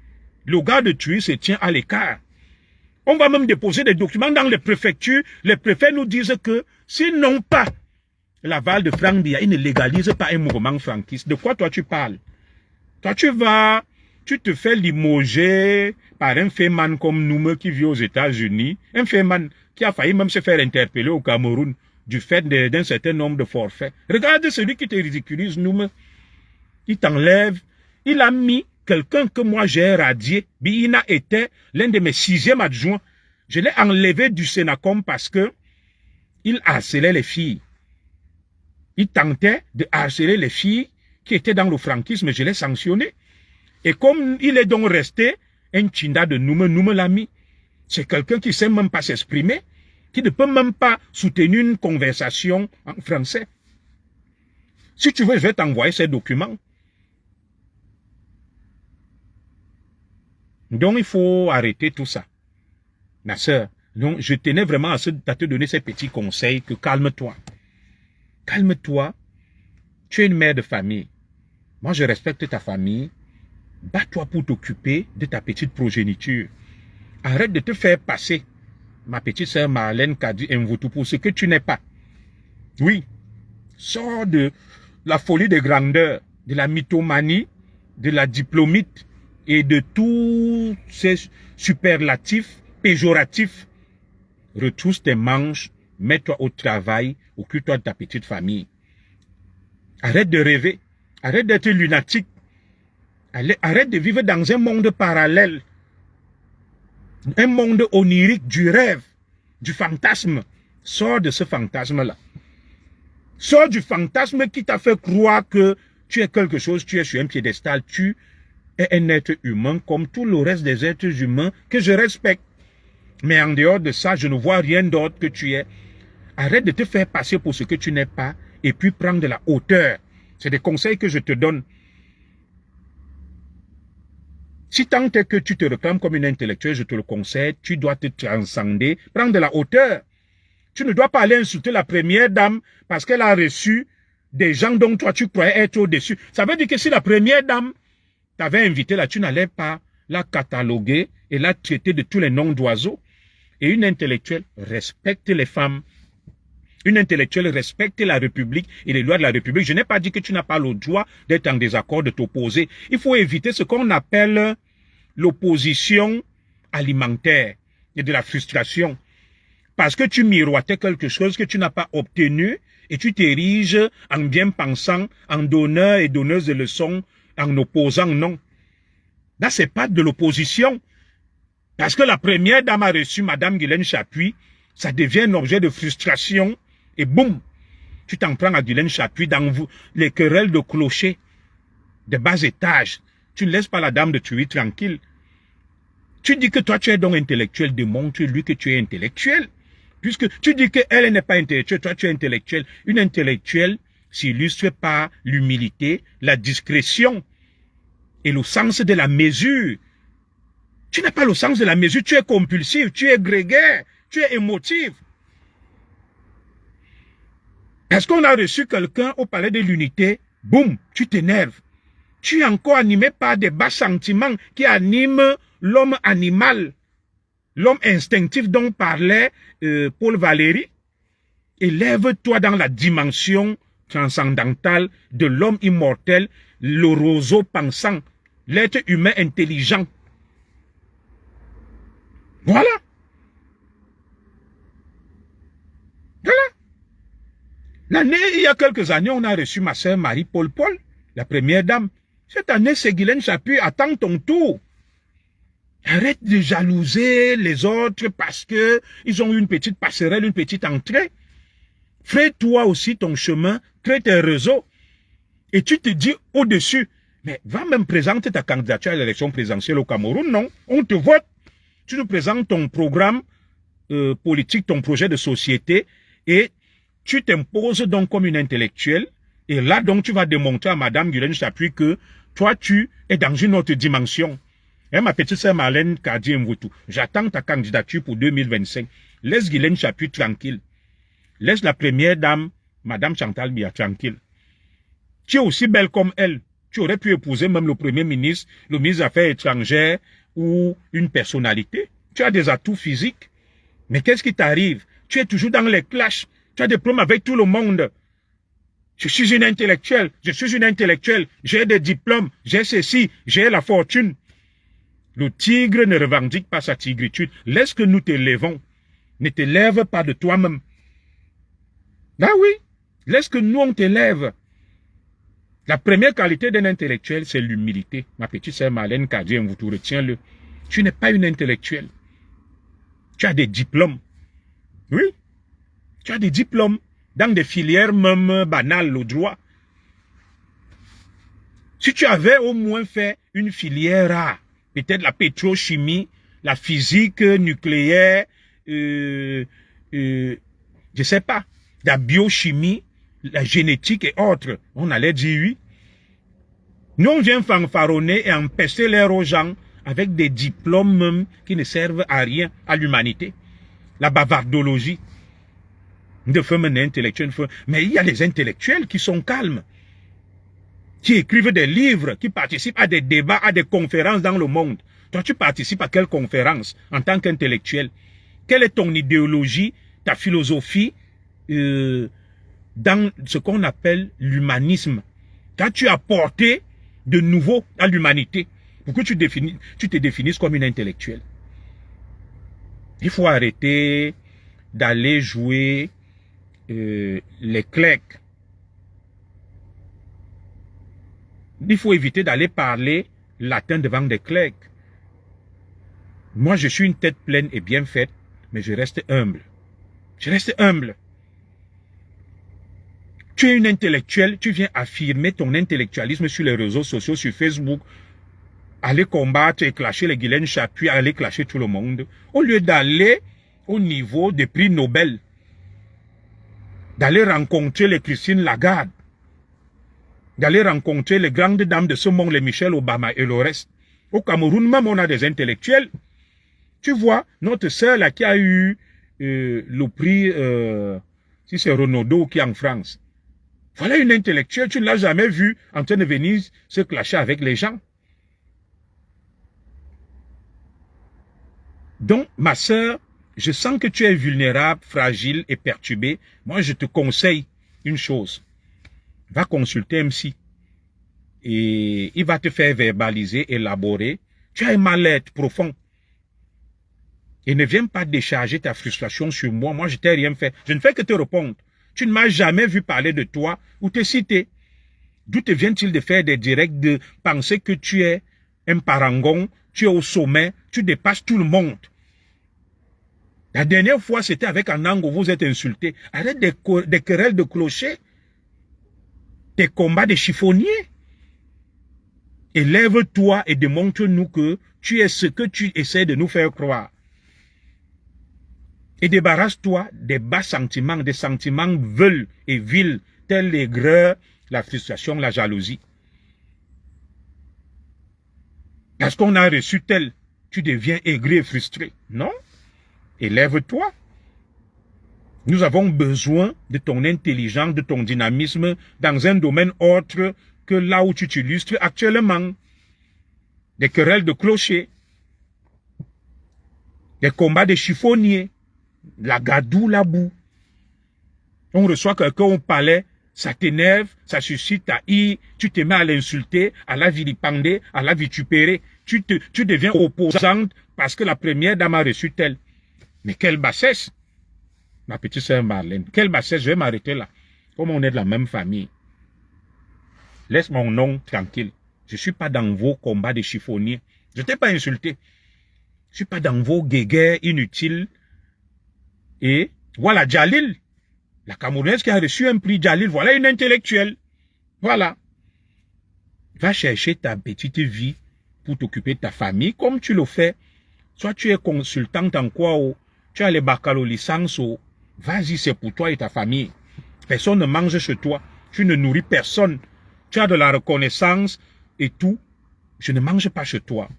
Le gars de Thuir se tient à l'écart. On va même déposer des documents dans les préfectures. Les préfets nous disent que s'ils n'ont pas l'aval de Franck Biya, ils ne légalisent pas un mouvement franquiste. De quoi toi tu parles? Toi tu te fais limoger par un féman comme nous qui vit aux États-Unis. Un féman qui a failli même se faire interpeller au Cameroun du fait d'un certain nombre de forfaits. Regarde celui qui te ridiculise, nous. Il t'enlève. Il a mis quelqu'un que moi j'ai radié. Biina était l'un de mes 6e adjoints. Je l'ai enlevé du Sénacom parce que il harcelait les filles. Il tentait de harceler les filles qui étaient dans le franquisme. Je l'ai sanctionné. Et comme il est donc resté un Tchinda de Noum l'a mis. C'est quelqu'un qui ne sait même pas s'exprimer, qui ne peut même pas soutenir une conversation en français. Si tu veux, je vais t'envoyer ces documents. Donc, il faut arrêter tout ça. Ma sœur, donc, je tenais vraiment à te donner ces petits conseils que calme-toi. Calme-toi. Tu es une mère de famille. Moi, je respecte ta famille. Bats-toi pour t'occuper de ta petite progéniture. Arrête de te faire passer, ma petite sœur Marlène Kadi Mvoutou, pour ce que tu n'es pas. Oui. Sors de la folie des grandeurs, de la mythomanie, de la diplomite, et de tous ces superlatifs, péjoratifs. Retrousse tes manches, mets-toi au travail, occupe-toi de ta petite famille. Arrête de rêver, arrête d'être lunatique, arrête de vivre dans un monde parallèle, un monde onirique du rêve, du fantasme. Sors de ce fantasme-là. Sors du fantasme qui t'a fait croire que tu es quelque chose, tu es sur un piédestal, tu est un être humain comme tout le reste des êtres humains que je respecte. Mais en dehors de ça, je ne vois rien d'autre que tu es. Arrête de te faire passer pour ce que tu n'es pas et puis prends de la hauteur. C'est des conseils que je te donne. Si tant est que tu te réclames comme une intellectuelle, je te le conseille, tu dois te transcender, prendre de la hauteur. Tu ne dois pas aller insulter la première dame parce qu'elle a reçu des gens dont toi tu croyais être au-dessus. Ça veut dire que si la première dame t'avait invité là, tu n'allais pas la cataloguer et la traiter de tous les noms d'oiseaux. Et une intellectuelle respecte les femmes. Une intellectuelle respecte la République et les lois de la République. Je n'ai pas dit que tu n'as pas le droit d'être en désaccord, de t'opposer. Il faut éviter ce qu'on appelle l'opposition alimentaire et de la frustration. Parce que tu miroitais quelque chose que tu n'as pas obtenu et tu t'ériges en bien pensant, en donneur et donneuse de leçons, en opposant, non. Là, c'est pas de l'opposition. Parce que la première dame a reçu Madame Guylaine Chapuis, ça devient un objet de frustration et boum, tu t'en prends à Guylaine Chapuis dans les querelles de clocher de bas étage. Tu ne laisses pas la dame de tuer tranquille. Tu dis que toi tu es donc intellectuel, démontre-lui que tu es intellectuel. Puisque tu dis qu'elle n'est pas intellectuelle, toi tu es intellectuel. Une intellectuelle s'illustre par l'humilité, la discrétion et le sens de la mesure. Tu n'as pas le sens de la mesure, tu es compulsif, tu es grégaire, tu es émotif. Est-ce qu'on a reçu quelqu'un au palais de l'unité? Boum, tu t'énerves. Tu es encore animé par des bas sentiments qui animent l'homme animal, l'homme instinctif dont parlait Paul Valéry. Élève-toi dans la dimension transcendantale de l'homme immortel, le roseau pensant, l'être humain intelligent. Voilà. Voilà. L'année, il y a quelques années, on a reçu ma sœur Marie-Paul Paul, la première dame. Cette année, c'est Guylaine Chapuis, attends ton tour. Arrête de jalouser les autres parce que ils ont une petite passerelle, une petite entrée. Fais toi aussi ton chemin, crée tes réseaux. Et tu te dis au-dessus, mais va même présenter ta candidature à l'élection présidentielle au Cameroun, non? On te vote. Tu nous présentes ton programme politique, ton projet de société, et tu t'imposes donc comme une intellectuelle. Et là, donc, tu vas démontrer à Madame Guylaine Chapuis que toi, tu es dans une autre dimension. Et ma petite sœur Marlène Kadi-Mvoutou, j'attends ta candidature pour 2025. Laisse Guylaine Chapuis tranquille. Laisse la première dame, Madame Chantal Biya, tranquille. Tu es aussi belle comme elle. Tu aurais pu épouser même le Premier ministre, le ministre des Affaires étrangères ou une personnalité. Tu as des atouts physiques. Mais qu'est-ce qui t'arrive? Tu es toujours dans les clashs. Tu as des problèmes avec tout le monde. Je suis une intellectuelle. Je suis une intellectuelle. J'ai des diplômes. J'ai ceci. J'ai la fortune. Le tigre ne revendique pas sa tigritude. Laisse que nous t'élèvons. Ne t'élève pas de toi-même. Ah oui. Laisse que nous on t'élève. La première qualité d'un intellectuel, c'est l'humilité. Ma petite sœur Marlène Kadi-Mvoutou, retiens-le. Tu n'es pas une intellectuelle. Tu as des diplômes. Oui. Tu as des diplômes dans des filières même banales, le droit. Si tu avais au moins fait une filière rare, peut-être la pétrochimie, la physique nucléaire, je sais pas, la biochimie, la génétique et autres, on allait dire oui. Nous, on vient fanfaronner et empêcher l'air aux gens avec des diplômes même qui ne servent à rien à l'humanité. La bavardologie. De femmes intellectuelles. Mais il y a les intellectuels qui sont calmes, qui écrivent des livres, qui participent à des débats, à des conférences dans le monde. Toi, tu participes à quelle conférence en tant qu'intellectuel? Quelle est ton idéologie, ta philosophie dans ce qu'on appelle l'humanisme? Qu'as-tu apporté de nouveau à l'humanité pour que tu te définisses comme une intellectuelle? Il faut arrêter d'aller jouer les clercs. Il faut éviter d'aller parler latin devant des clercs. Moi, je suis une tête pleine et bien faite, mais je reste humble. Je reste humble. Tu es une intellectuelle, tu viens affirmer ton intellectualisme sur les réseaux sociaux, sur Facebook, aller combattre et clasher les Guylaine Chapuis, aller clasher tout le monde, au lieu d'aller au niveau des prix Nobel, d'aller rencontrer les Christine Lagarde, d'aller rencontrer les grandes dames de ce monde, les Michelle Obama et le reste. Au Cameroun, même, on a des intellectuels. Tu vois, notre sœur là qui a eu le prix, si c'est Renaudot qui est en France. Voilà une intellectuelle, tu ne l'as jamais vue en train de venir se clasher avec les gens. Donc, ma sœur, je sens que tu es vulnérable, fragile et perturbée. Moi, je te conseille une chose. Va consulter un psy. Et il va te faire verbaliser, élaborer. Tu as un mal-être profond. Et ne viens pas décharger ta frustration sur moi. Moi, je t'ai rien fait. Je ne fais que te répondre. Tu ne m'as jamais vu parler de toi ou te citer. D'où te vient-il de faire des directs, de penser que tu es un parangon, tu es au sommet, tu dépasses tout le monde. La dernière fois, c'était avec Anang où vous êtes insulté. Arrête des querelles de clochers, des combats de chiffonniers. Élève-toi et démontre-nous que tu es ce que tu essaies de nous faire croire. Et débarrasse-toi des bas sentiments, des sentiments veuls et vils, tels l'aigreur, la frustration, la jalousie. Parce qu'on a reçu tel, tu deviens aigri et frustré. Non? Élève-toi. Nous avons besoin de ton intelligence, de ton dynamisme dans un domaine autre que là où tu t'illustres actuellement. Des querelles de clochers, des combats de chiffonniers, la gadoue, la boue. On reçoit quelqu'un au palais, ça t'énerve, ça suscite ta haine, tu te mets à l'insulter, à la vilipender, à la vitupérer. Tu deviens opposante parce que la première dame a reçu tel. Mais quelle bassesse, ma petite sœur Marlène, quelle bassesse, je vais m'arrêter là. Comme on est de la même famille. Laisse mon nom tranquille. Je ne suis pas dans vos combats de chiffonniers. Je ne t'ai pas insulté. Je ne suis pas dans vos guéguerres inutiles. Et voilà Jalil, la Camerounaise qui a reçu un prix Jalil, voilà une intellectuelle. Voilà. Va chercher ta petite vie pour t'occuper de ta famille comme tu le fais. Soit tu es consultante en quoi, tu as les baccalauréats licences, vas-y, c'est pour toi et ta famille. Personne ne mange chez toi. Tu ne nourris personne. Tu as de la reconnaissance et tout. Je ne mange pas chez toi.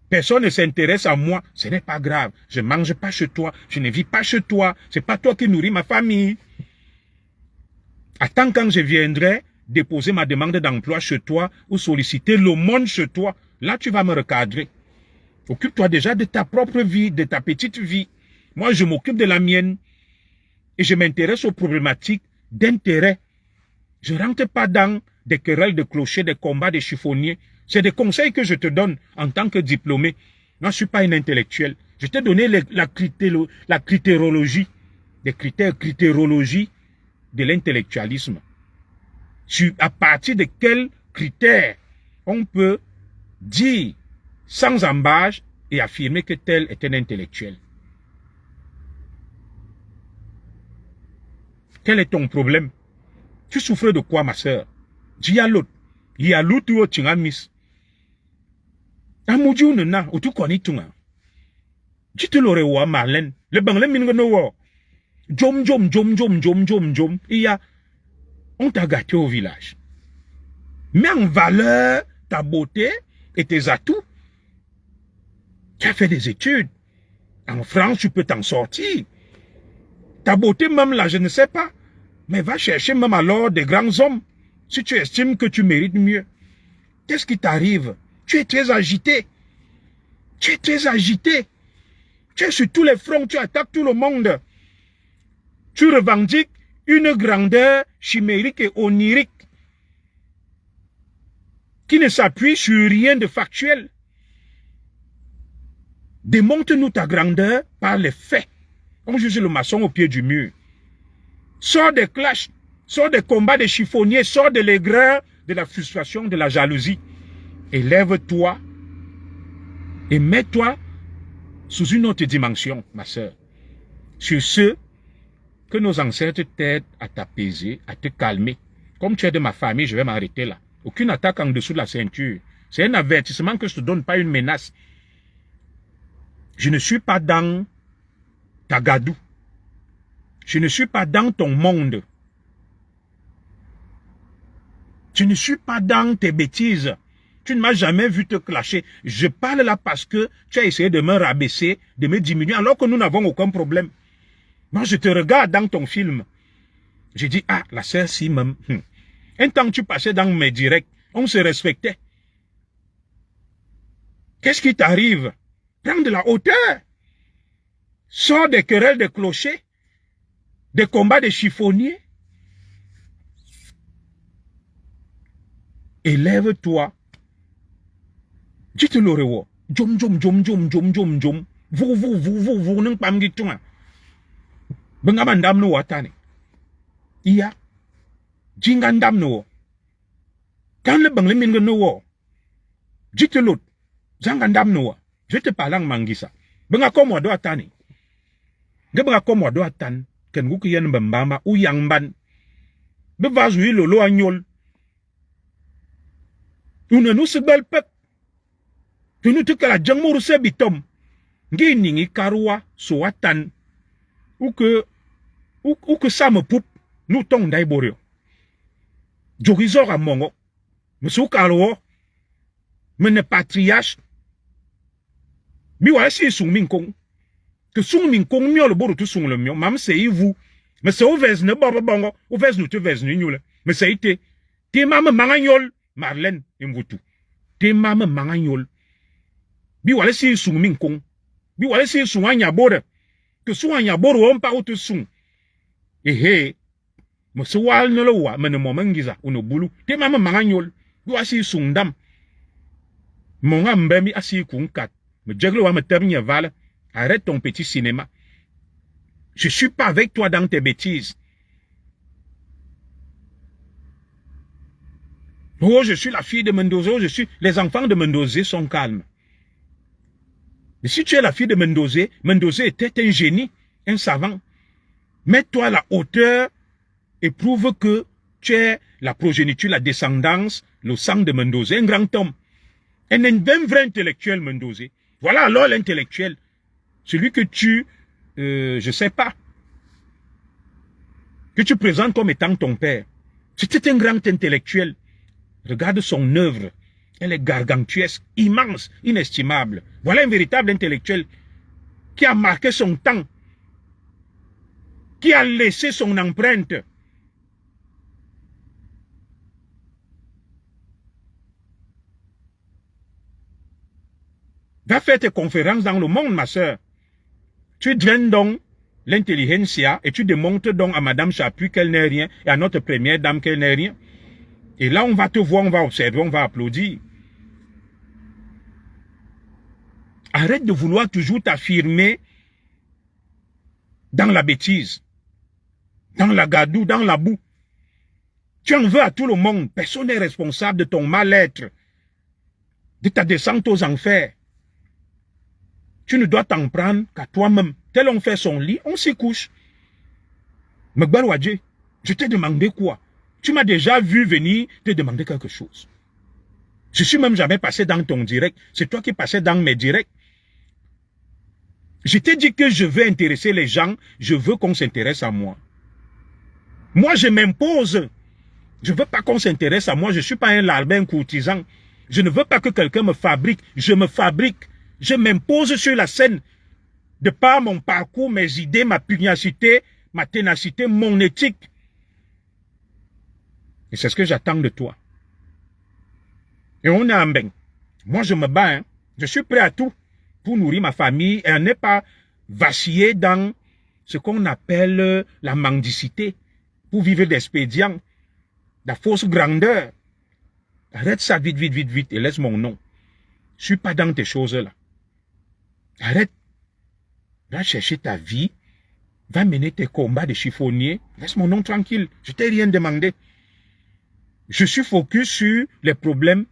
Personne ne s'intéresse à moi. Ce n'est pas grave. Je ne mange pas chez toi. Je ne vis pas chez toi. C'est pas toi qui nourris ma famille. Attends quand je viendrai déposer ma demande d'emploi chez toi ou solliciter le monde chez toi. Là, tu vas me recadrer. Occupe-toi déjà de ta propre vie, de ta petite vie. Moi, je m'occupe de la mienne. Et je m'intéresse aux problématiques d'intérêt. Je ne rentre pas dans des querelles de clochers, des combats de chiffonniers. C'est des conseils que je te donne en tant que diplômé. Moi, je ne suis pas une intellectuelle. Je t'ai donné la critérologie, des critérologie de l'intellectualisme. À partir de quels critères on peut dire sans embâche et affirmer que tel est un intellectuel. Quel est ton problème? Tu souffres de quoi, ma sœur? Il y a l'autre. Il y a l'autre où tu as mis. Amoudjou nena, ou tu connais tout. Tu te l'aurais ou à Marlène. Le banglais mingono. Jom. Il y a. On t'a gâté au village. Mais en valeur, ta beauté et tes atouts. Tu as fait des études. En France, tu peux t'en sortir. Ta beauté même là, je ne sais pas. Mais va chercher même alors des grands hommes. Si tu estimes que tu mérites mieux. Qu'est-ce qui t'arrive? Tu es très agité. Tu es très agité. Tu es sur tous les fronts, tu attaques tout le monde. Tu revendiques une grandeur chimérique et onirique qui ne s'appuie sur rien de factuel. Démontre-nous ta grandeur par les faits. On juge le maçon au pied du mur. Sors des clashs, sors des combats de chiffonniers, sors de l'aigreur, de la frustration, de la jalousie. Élève-toi et mets-toi sous une autre dimension, ma sœur. Sur ce que nos ancêtres t'aident à t'apaiser, à te calmer. Comme tu es de ma famille, je vais m'arrêter là. Aucune attaque en dessous de la ceinture. C'est un avertissement que je te donne, pas une menace. Je ne suis pas dans ta gadoue. Je ne suis pas dans ton monde. Je ne suis pas dans tes bêtises. Tu ne m'as jamais vu te clasher. Je parle là parce que tu as essayé de me rabaisser, de me diminuer, alors que nous n'avons aucun problème. Moi, je te regarde dans ton film. J'ai dit, ah, la sœur Simon. Un temps, tu passais dans mes directs. On se respectait. Qu'est-ce qui t'arrive? Prends de la hauteur. Sors des querelles de clochers. Des combats de chiffonniers. Élève-toi. Dites-le rewo. Jom jom jom jom jom jom jom. Vous n'en pas m'gitouan. Bengamandam no watane. Iya. Jingandam no. Quand le bangle mingue no. Dites-le. Zangandam no. Je te parle en mangisa. Bengakom wado atane. Bengakom wado atan. Ken wuku yen mbamba ou yangban. Bevazui lolo agnol. Nous ne nous se belle pep. Tu nous te que la djangmour se bitom. Ngi ningi karwa so atan. Ou que ça me poupe. Nous tong daiborio. Jorizor a mongo. Monsieur Karo. Mene patriarche. Mi wa si sung min kong. Que sung min kong mio le boro tu sung le mio. Mam se vous. Mais c'est ouvez ne baba bongo. Ouvez nous te vez nu nyule. Mais c'est ite. Te mam manganyol. Marlène Mvutu. Te mam manganyol. Bi wale si sung min kong. Bi wale si sung anya bore. Que sung anya bore on pa ou te sung. Ehe. Mo se wal ne le wa. Mene momengiza. Uno bulu. Te mam manganyol. Bi wale si sung dam. Mon ambemi asi kunkat. Me djegle wa me termine val. Arrête ton petit cinéma. Je suis pas avec toi dans tes bêtises. Oh, je suis la fille de Mendoza. Les enfants de Mendoza sont calmes. Mais si tu es la fille de Mendoza, Mendoza était un génie, un savant. Mets-toi à la hauteur et prouve que tu es la progéniture, la descendance, le sang de Mendoza, un grand homme. Un vrai intellectuel, Mendoza. Voilà alors l'intellectuel. Celui que tu, je sais pas, que tu présentes comme étant ton père. C'était un grand intellectuel. Regarde son œuvre. Elle est gargantuesque, immense, inestimable. Voilà un véritable intellectuel qui a marqué son temps, qui a laissé son empreinte. Va faire tes conférences dans le monde, ma soeur. Tu draines donc l'intelligentsia et tu démontres donc à Madame Chapuis qu'elle n'est rien et à notre première dame qu'elle n'est rien. Et là, on va te voir, on va observer, on va applaudir. Arrête de vouloir toujours t'affirmer dans la bêtise, dans la gadoue, dans la boue. Tu en veux à tout le monde. Personne n'est responsable de ton mal-être, de ta descente aux enfers. Tu ne dois t'en prendre qu'à toi-même. Tel on fait son lit, on s'y couche. Megbalouadje, je t'ai demandé quoi? Tu m'as déjà vu venir te demander quelque chose. Je suis même jamais passé dans ton direct. C'est toi qui passais dans mes directs. Je t'ai dit que je veux intéresser les gens. Je veux qu'on s'intéresse à moi. Moi, je m'impose. Je ne veux pas qu'on s'intéresse à moi. Je ne suis pas un larbin courtisan. Je ne veux pas que quelqu'un me fabrique. Je me fabrique. Je m'impose sur la scène. De par mon parcours, mes idées, ma pugnacité, ma ténacité, mon éthique. Et c'est ce que j'attends de toi. Et on est en bain. Moi, je me bats. Hein. Je suis prêt à tout pour nourrir ma famille et à ne pas vaciller dans ce qu'on appelle la mendicité. Pour vivre d'expédients, la fausse grandeur. Arrête ça vite, vite, vite, vite et laisse mon nom. Je ne suis pas dans tes choses-là. Arrête. Va chercher ta vie. Va mener tes combats de chiffonnier. Laisse mon nom tranquille. Je t'ai rien demandé. Je suis focus sur les problèmes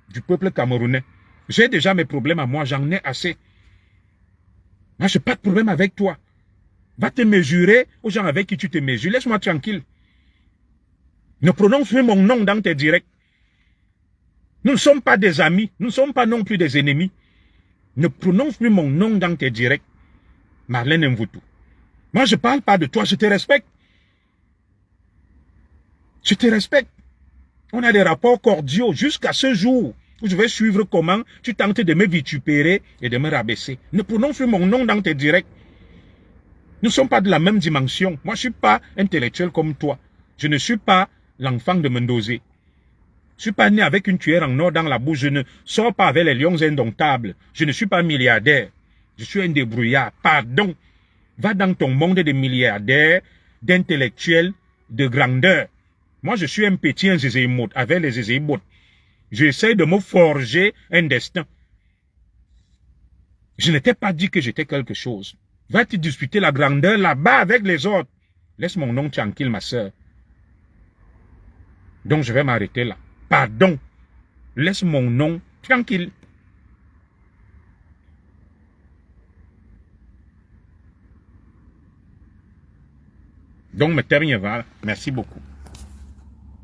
du peuple camerounais. J'ai déjà mes problèmes à moi. J'en ai assez. Moi, je n'ai pas de problème avec toi. Va te mesurer aux gens avec qui tu te mesures. Laisse-moi tranquille. Ne prononce plus mon nom dans tes directs. Nous ne sommes pas des amis. Nous ne sommes pas non plus des ennemis. Ne prononce plus mon nom dans tes directs. Marlène Mvutu. Moi, je ne parle pas de toi. Je te respecte. Je te respecte. On a des rapports cordiaux jusqu'à ce jour. Je vais suivre comment tu tentes de me vitupérer et de me rabaisser. Ne prononce mon nom dans tes directs. Nous ne sommes pas de la même dimension. Moi, je ne suis pas intellectuel comme toi. Je ne suis pas l'enfant de Mendozé. Je ne suis pas né avec une cuillère en or dans la bouche. Je ne sors pas avec les lions indomptables. Je ne suis pas milliardaire. Je suis un débrouillard. Pardon. Va dans ton monde de milliardaires, d'intellectuels, de grandeur. Moi, je suis un petit zézéimote avec les zézéimotes. J'essaie de me forger un destin. Je ne t'ai pas dit que j'étais quelque chose. Va te disputer la grandeur là-bas avec les autres. Laisse mon nom tranquille, ma soeur. Donc, je vais m'arrêter là. Pardon. Laisse mon nom tranquille. Donc, me termine, voilà. Merci beaucoup.